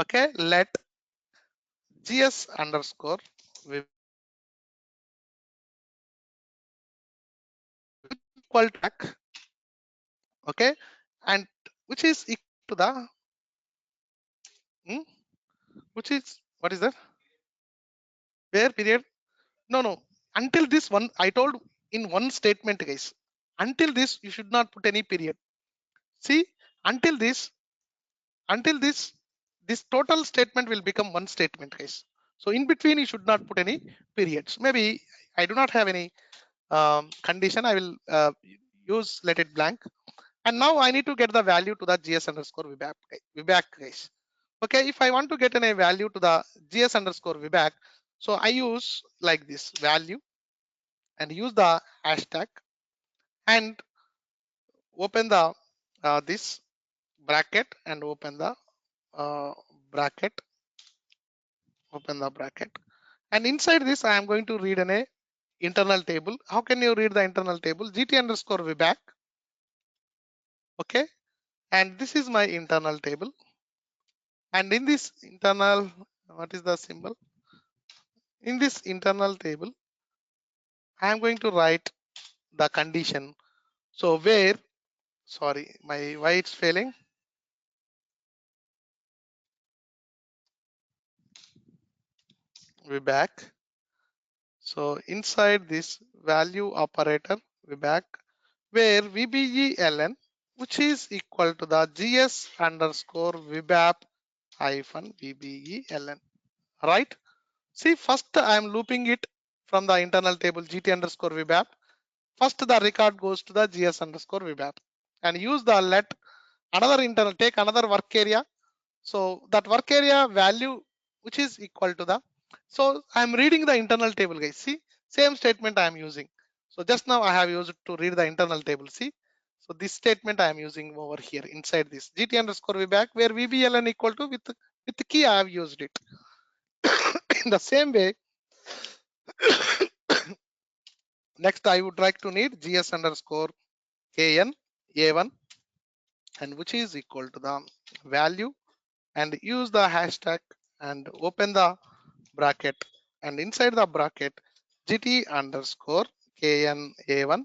Okay, let gs underscore web equal to back, okay, and which is equal to the hmm, which is what is that? Where period? No. Until this one, I told in one statement, guys. Until this, you should not put any period. See, until this, until this total statement will become one statement, guys. So in between you should not put any periods. Maybe I do not have any condition. I will use let it blank, and now I need to get the value to the gs underscore wback, guys. Okay, if I want to get a value to the gs underscore wback, so I use like this value and use the hashtag and open the this bracket and open the uh, bracket, open the bracket, and inside this I am going to read an internal table. How can you read the internal table? gt underscore wback, okay, and this is my internal table, and in this internal, what is the symbol? In this internal table I am going to write the condition. So where, sorry, my why it's failing, wback. So inside this value operator wback, where vbeln, which is equal to the gs underscore wbap hyphen vbeln, right? See, first I am looping it from the internal table gt underscore wbap. First the record goes to the gs underscore wbap and use the let another internal, take another work area. So that work area value which is equal to the, so I am reading the internal table, guys. See, same statement I am using. So just now I have used to read the internal table. See, so this statement I am using over here inside this gt underscore wback, where vbln equal to with the key I have used it. In the same way, next I would like to need gs underscore kn a1, and which is equal to the value, and use the hashtag and open the bracket, and inside the bracket gt underscore kn a1,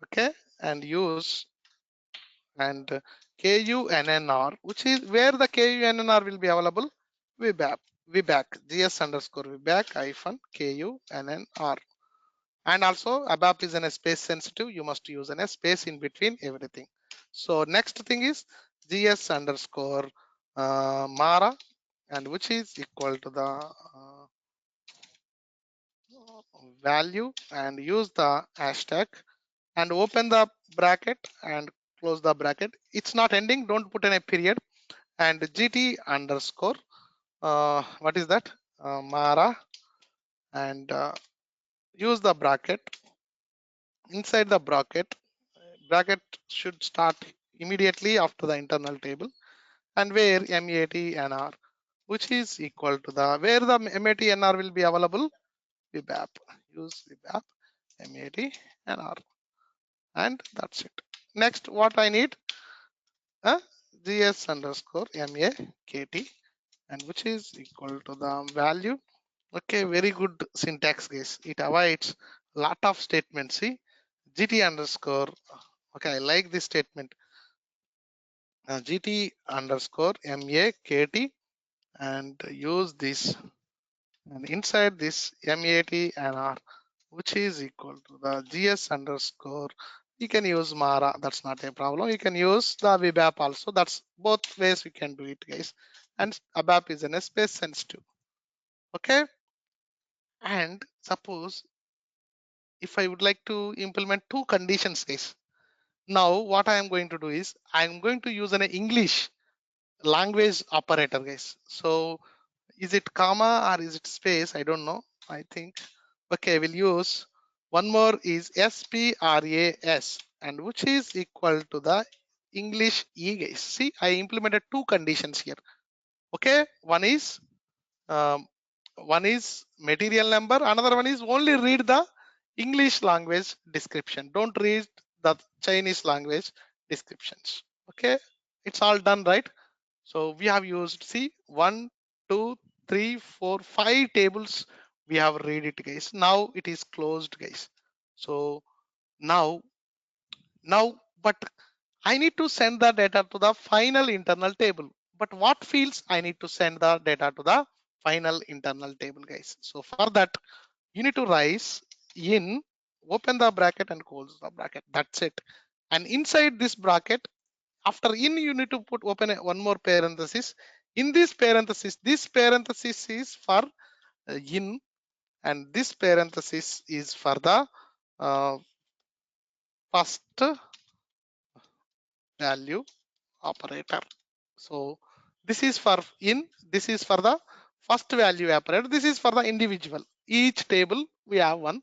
okay, and use and kunnr, which is where the kunnr will be available, wback gs underscore wback hyphen kunnr. And also ABAP is in a space sensitive, you must use a space in between everything. So next thing is gs underscore mara, and which is equal to the value, and use the hashtag and open the bracket and close the bracket. It's not ending, don't put in a period, and gt underscore what is that, mara, and use the bracket. Inside the bracket should start immediately after the internal table, and where matnr, which is equal to the, where the matnr will be available, wbap, use wbap matnr, and that's it. Next what I need, gs underscore mat, and which is equal to the value Okay, very good syntax, guys. It avoids lot of statements. See, GT underscore. Okay, I like this statement. GT underscore MAKT and use this, and inside this MAT and R, which is equal to the GS underscore. You can use Mara, that's not a problem. You can use the VBAP also. That's both ways we can do it, guys. And ABAP is an space sensitive. Okay. And suppose if I would like to implement two conditions, guys. Now what I am going to do is I am going to use an English language operator, guys. So is it comma or is it space? I don't know. I think. Okay, I will use one more is SPRAS, and which is equal to the English E, guys. See, I implemented two conditions here. Okay, um, one is material number, another one is only read the English language description. Don't read the Chinese language descriptions. Okay, it's all done, right? So we have used, see, 1, 2, 3, 4, 5 tables. We have read it, guys. Now it is closed, guys. So now, but I need to send the data to the final internal table. But what fields I need to send the data to the final internal table, guys? So for that, you need to rise in, open the bracket and close the bracket. That's it. And inside this bracket, after in, you need to put open one more parenthesis. In this parenthesis is for in, and this parenthesis is for the uh, first value operator. So this is for in, this is for the first value operator, this is for the individual. Each table we have one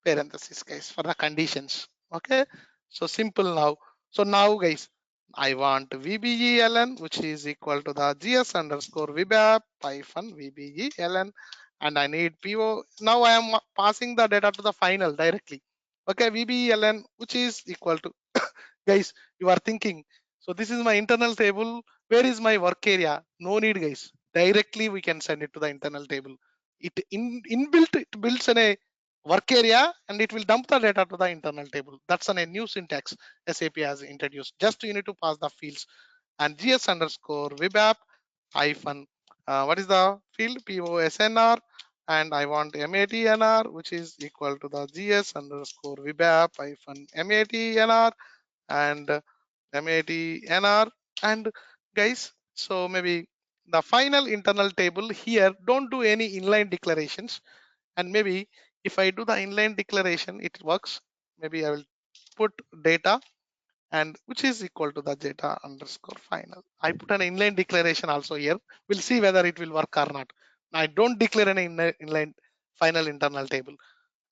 parenthesis, guys, for the conditions. Okay, so simple now. So now, guys, I want VBELN, which is equal to the GS underscore VBAP hyphen VBELN, and I need PO. Now I am passing the data to the final directly. Okay, VBELN, which is equal to, guys, you are thinking, so this is my internal table. Where is my work area? No need, guys. Directly we can send it to the internal table. It inbuilt, it builds in a work area and it will dump the data to the internal table. That's a new syntax SAP has introduced. Just you need to pass the fields, and GS underscore VBAP hyphen what is the field POSNR, and I want MATNR, which is equal to the GS underscore VBAP hyphen MATNR and MATNR. And guys, so maybe the final internal table here, don't do any inline declarations. And maybe if I do the inline declaration, it works. Maybe I will put data, and which is equal to the data underscore final. I put an inline declaration also here. We'll see whether it will work or not. I don't declare an inline final internal table.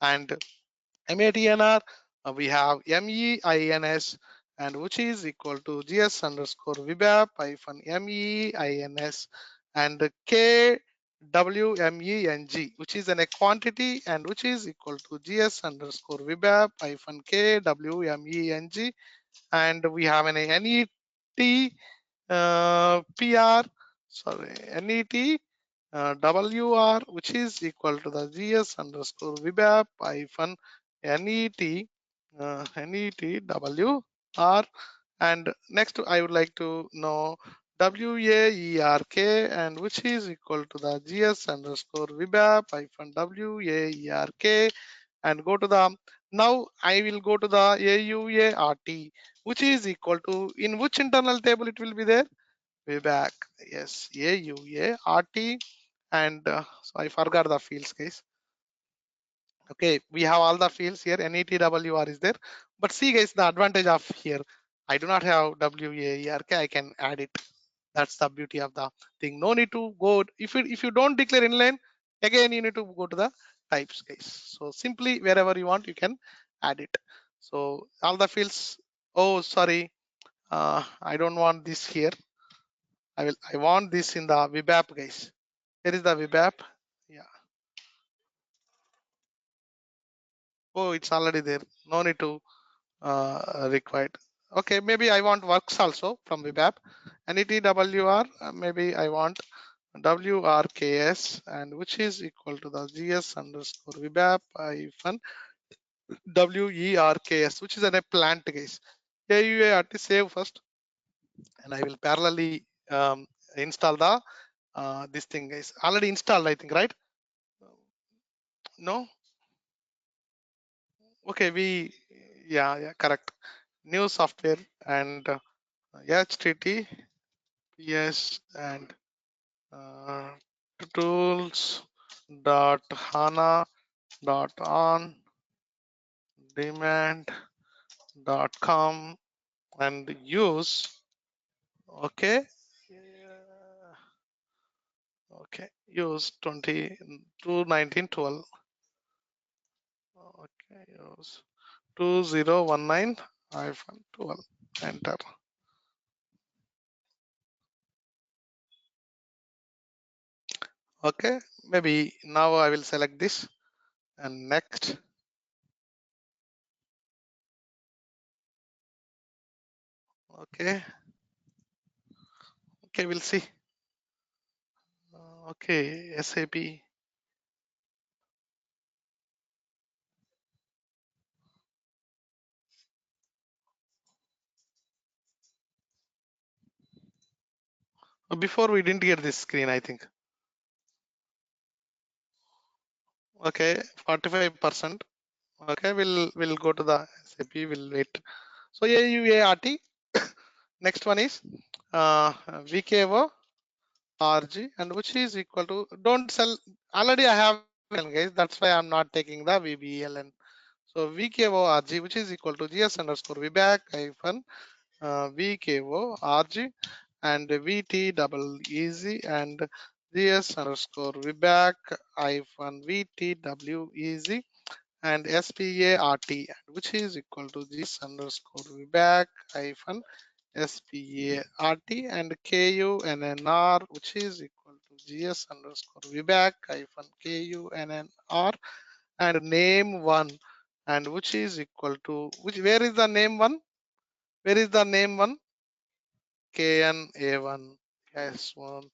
And MATNR, we have MEINS, and which is equal to GS underscore VBAP hyphen MEINS and KWMENG, which is a quantity, and which is equal to GS underscore VBAP hyphen KWMENG, and we have an NET PR, sorry, NET WR, which is equal to the GS underscore VBAP hyphen NET NET WR. And next I would like to know WAERK, and which is equal to the GS underscore VBAP hyphen WAERK, and go to the, now I will go to the AUART, which is equal to, in which internal table it will be there? Way back, yes, AUART. And so I forgot the fields, guys. Okay, we have all the fields here. NETWR is there, but see, guys, the advantage of here, I do not have WAERK. I can add it. That's the beauty of the thing. No need to go, if you don't declare inline, again you need to go to the types, guys. So simply wherever you want, you can add it. So all the fields. Oh, sorry, I don't want this here. I want this in the VBAP, guys. Here is the VBAP. Yeah. Oh, it's already there. No need to required. Okay, maybe I want works also from VBAP. NETWR, maybe I want. WRKS, and which is equal to the GS underscore VBAP hyphen WERKS, which is a plant guys. Here you have to save first, and I will parallelly install the this thing guys. Already installed, I think, right? No? Okay, yeah, correct. New software and HTTPS and uh, tools dot HANA dot on demand dot com and use. Okay. Okay, use 1912. Okay, use 2019 hyphen 12. Enter. Okay, maybe now I will select this and next. Okay, okay, we'll see. Okay, SAP. Before we didn't get this screen, I think. Okay, 45%. Okay, we'll go to the SAP. We'll wait. So AUART. Next one is VKO RG, and which is equal to, don't sell, already I have guys, that's why I'm not taking the VBELN. So VKO RG, which is equal to GS underscore VBAC hyphen VKO RG and VT double easy and GS underscore VBAC hyphen VTW easy and SPART, which is equal to GS underscore VBAC hyphen SPART and KUNNR, which is equal to GS underscore VBAC hyphen KUNNR and name one, and which is equal to, where is the name one? Where is the name one? KNA1. Yes, one.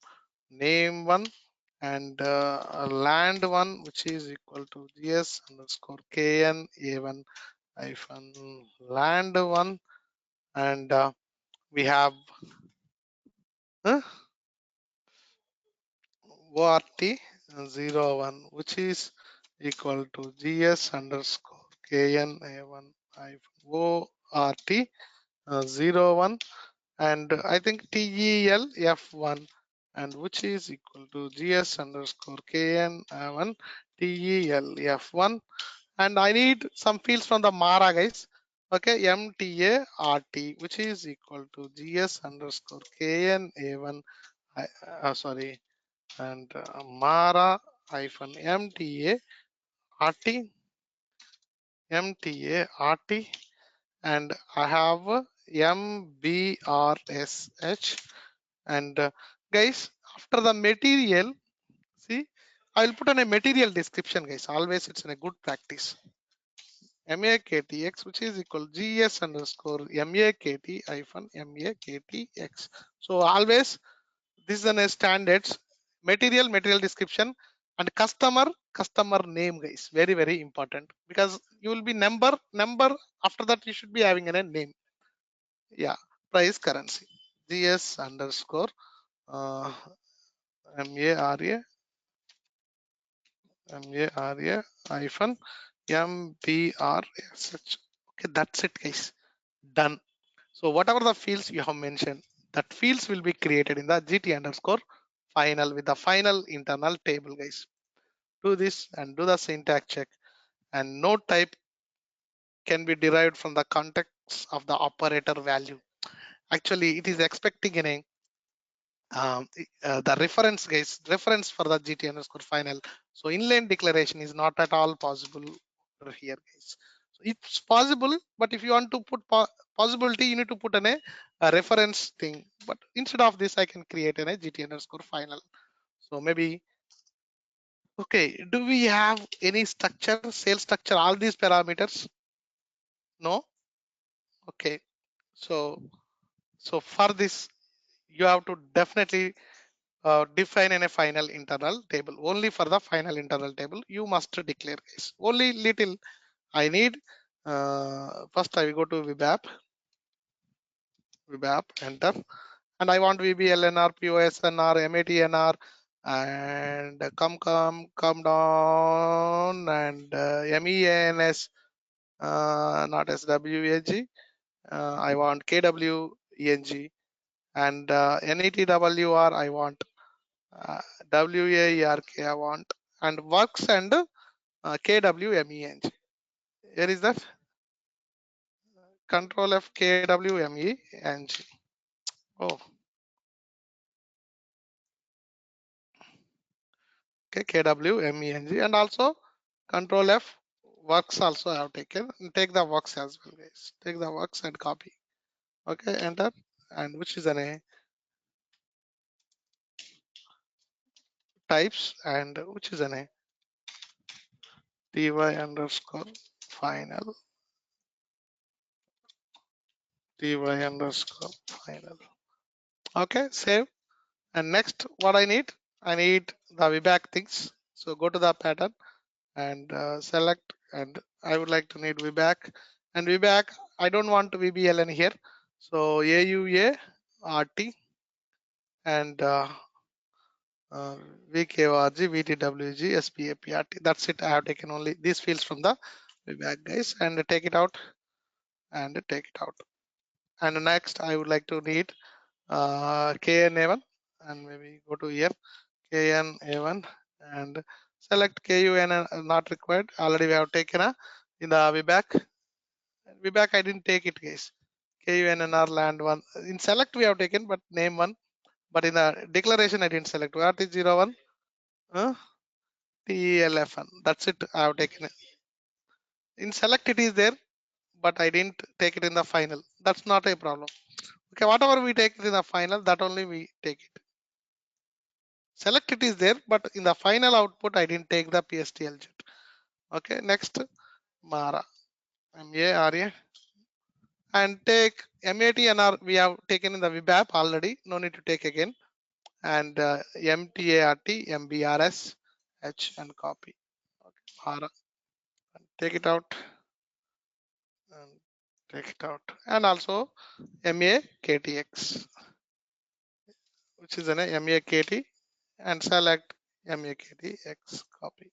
Name one and land one, which is equal to GS underscore KNA1 hyphen land one, and we have uh, ORT 01, which is equal to GS underscore KNA1 hyphen ORT 01, and I think TEL F1, and which is equal to GS underscore KN1 TEL F1, and I need some fields from the Mara guys. Okay, MTART, which is equal to GS underscore KNA1, sorry, and Mara hyphen MTART, and I have MBRSH, and guys, after the material, see, I'll put on a material description guys, always it's in a good practice. MAKTX, which is equal GS underscore MAKT hyphen MAKTX. So always this is a standards, material description, and customer name guys, very important, because you will be number, after that you should be having a name. Yeah, price currency GS underscore MARA hyphen MBRSH. Okay, that's it guys, done. So whatever the fields you have mentioned, that fields will be created in the GT underscore final with the final internal table guys. Do this and do the syntax check, and node type can be derived from the context of the operator value. Actually it is expecting in a the reference guys, reference for the GT underscore final. So inline declaration is not at all possible over here guys. So it's possible, but if you want to put possibility, you need to put in a reference thing. But instead of this, I can create a GT underscore final. So maybe, okay, do we have any structure, sales structure, all these parameters? No. Okay. So for this, you have to definitely define in a final internal table. Only for the final internal table you must declare, guys. Only little I need. First I will go to VBAP, enter, and I want VBLNR, POSNR, MATNR, and come down, and MEANS, not SWAG. I want KWENG, and NETWR I want, WAERK I want, and works and KWMENG. Here is that control F KWMENG. Oh, okay, KWMENG, and also control F works also I have taken. Take the works as well, guys. Take the works and copy. Okay, enter, and which is an A types, and which is an A ty underscore final, ty underscore final. Okay, save. And next, what I need the VBAC things. So go to the pattern and select, and I would like to need VBAC, and VBAC I don't want VBLN here. So AUA RT and VKORG, VTWG, SPAP RT. That's it. I have taken only these fields from the VBAC, guys, and take it out and take it out. And next, I would like to need KNA1, and maybe go to here KNA1 and select KUN not required. Already we have taken in the VBAC. VBAC I didn't take it, guys. KUNNR land one. In select we have taken, but name one. But in the declaration I didn't select. What is 01? TELF1. That's it. I have taken it. In select it is there, but I didn't take it in the final. That's not a problem. Okay, whatever we take it in the final, that only we take it. Select it is there, but in the final output I didn't take the PSTL jet. Okay, next Mara, MARA, and take MATNR we have taken in the VBAP already, no need to take again, and MTART, MBRS, H, and copy. Okay, Mara, and take it out, and take it out, and also MAKTX, which is an MAKT, and select MAKTX, copy.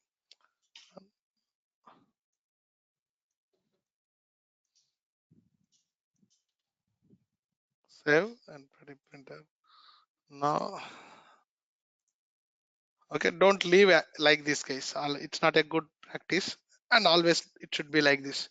Save and pretty printer. Now, okay, don't leave like this, guys. It's not a good practice, and always it should be like this.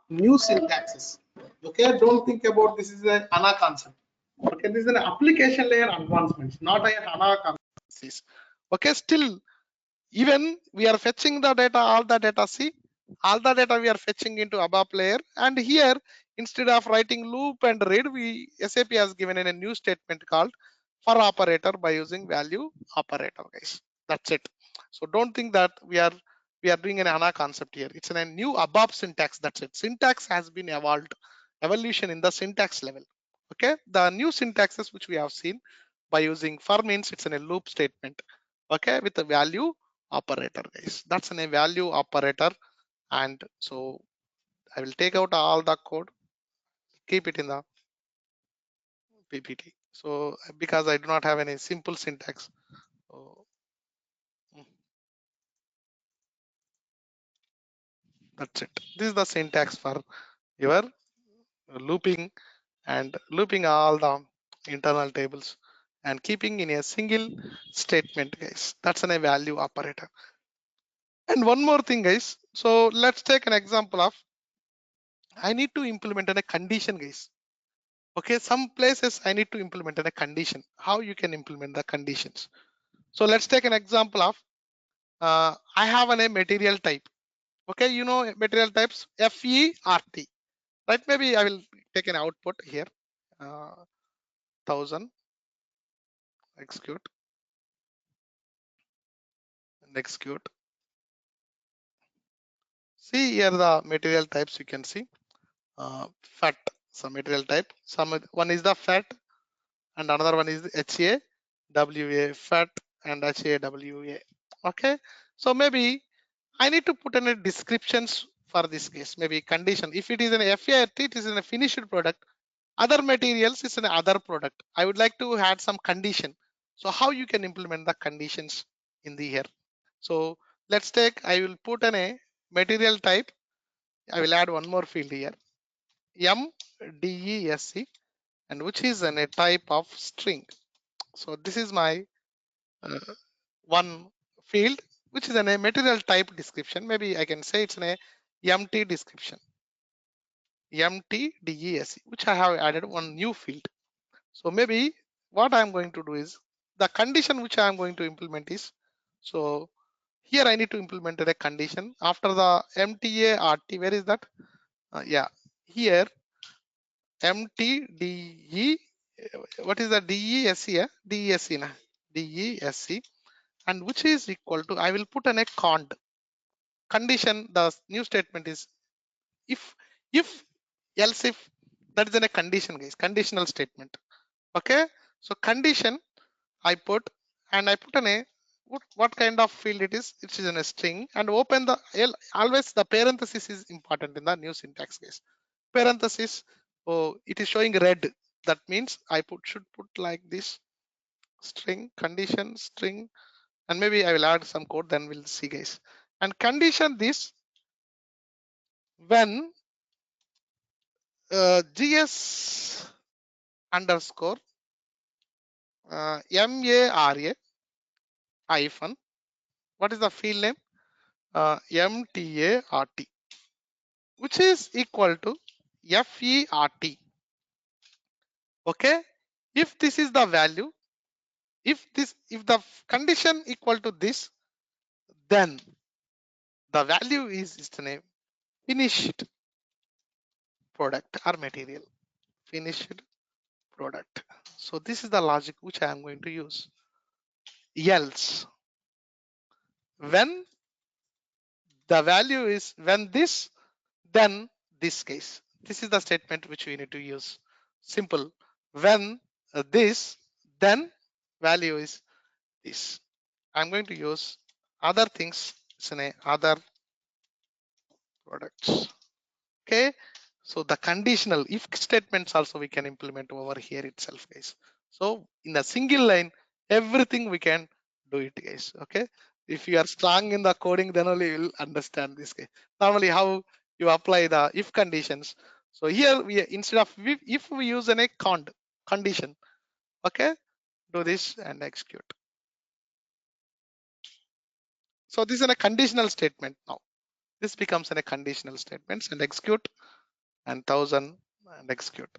new syntaxes. Okay, don't think about this is a HANA concept. Okay, this is an application layer advancements, not a HANA concept. Okay, still even we are fetching the data, all the data, see, all the data we are fetching into ABAP layer, and here instead of writing loop and read, we SAP has given in a new statement called for operator by using value operator, guys. That's it. So don't think that we are doing an HANA concept here. It's a new ABAP syntax. That's it. Syntax has been evolved, evolution in the syntax level. Okay, the new syntaxes which we have seen by using for means it's in a loop statement. Okay, with a value operator, guys. That's in a value operator, and so I will take out all the code, keep it in the PPT. So because I do not have any simple syntax, so that's it. This is the syntax for your looping and looping all the internal tables and keeping in a single statement, guys. That's a value operator. And one more thing, guys. So let's take an example of I need to implement a condition, guys. Okay, some places I need to implement a condition. How you can implement the conditions? So let's take an example of I have a material type. Okay, you know material types FERT, right? Maybe I will take an output here, 1000, execute and execute. See here the material types you can see. FAT, some material type. Some one is the FAT and another one is HAWA, FAT and HAWA. Okay, so maybe I need to put in a descriptions for this case. Maybe condition. If it is an FAT, it is in a finished product. Other materials is an other product. I would like to add some condition. So how you can implement the conditions in the here. So let's take, I will put in a material type. I will add one more field here, MDESC, and which is a type of string. So this is my uh, one field, which is a material type description. Maybe I can say it's an MT description, MTDESC, which I have added one new field. So maybe what I'm going to do is the condition which I'm going to implement is, so here I need to implement a condition after the MTART. Where is that? Yeah, here MTDE. What is the DESC? Yeah? DESC, na? DESC, and which is equal to, I will put an a condition. The new statement is if else if, that is in a condition, guys, conditional statement. Okay, so condition I put, and I put an a what kind of field it is. It is in a string, and open the always the parenthesis is important in the new syntax, guys. Parenthesis, oh, it is showing red. That means I should put like this, string condition string, and maybe I will add some code, then we'll see, guys. And condition this when gs underscore MARA hyphen, what is the field name? MTART, which is equal to FERT. Okay, if this is the value, if the condition equal to this, then the value is the name finished product or material, finished product. So this is the logic which I am going to use. Else when the value is when this, then this case. This is the statement which we need to use. Simple. When this, then value is this. I'm going to use other things. It's an other products. Okay, so the conditional if statements also we can implement over here itself, guys. So in a single line, everything we can do it, guys. Okay, if you are strong in the coding, then only you will understand this, guys. Normally how you apply the if conditions. So here we instead of if we use an a condition, okay, do this and execute. So this is a conditional statement now. This becomes a conditional statements and execute, and 1000 and execute,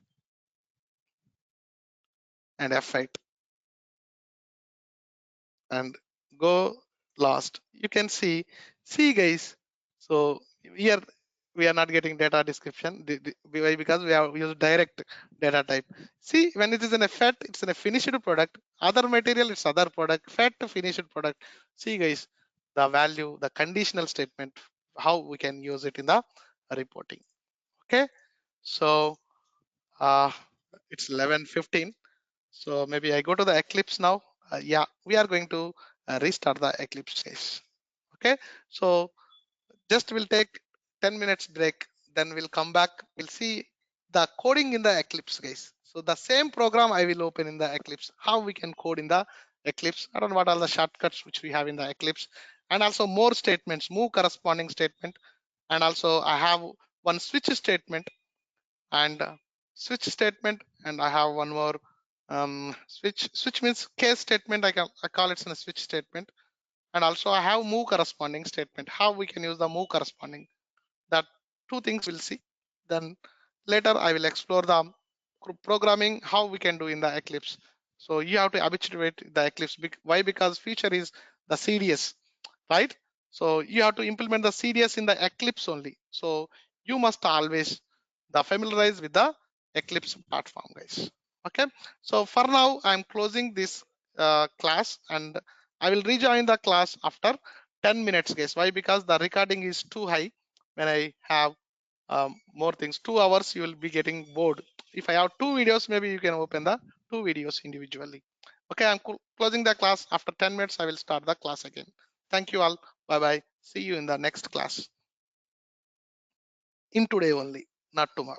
and F8 and go last. You can see guys. So here we are not getting data description why? Because we have used direct data type. See, when it is in a FET, it's in a finished product. Other material, it's other product. FET finished product. See guys, the value, the conditional statement, how we can use it in the reporting. Okay, so it's 11:15. So maybe I go to the Eclipse now. Yeah, we are going to restart the Eclipse stage. Okay, so just we'll take 10 minutes break, then we'll come back. We'll see the coding in the Eclipse, guys. So the same program I will open in the Eclipse, how we can code in the Eclipse. I don't know what are the shortcuts which we have in the Eclipse, and also more statements, move corresponding statement, and also I have one switch statement and switch statement, and I have one more switch means case statement. I call it in a switch statement, and also I have move corresponding statement. How we can use the move corresponding, that two things we'll see. Then later I will explore the programming how we can do in the Eclipse. So you have to habituate the Eclipse. Why? Because feature is the CDS, right? So you have to implement the CDS in the Eclipse only. So you must always the familiarize with the Eclipse platform, guys. Okay. So for now, I'm closing this class, and I will rejoin the class after 10 minutes, guys. Why? Because the recording is too high. When I have more things, 2 hours, you will be getting bored. If I have two videos, maybe you can open the two videos individually. Okay, I'm closing the class. After 10 minutes, I will start the class again. Thank you all. Bye bye. See you in the next class. In today only, not tomorrow.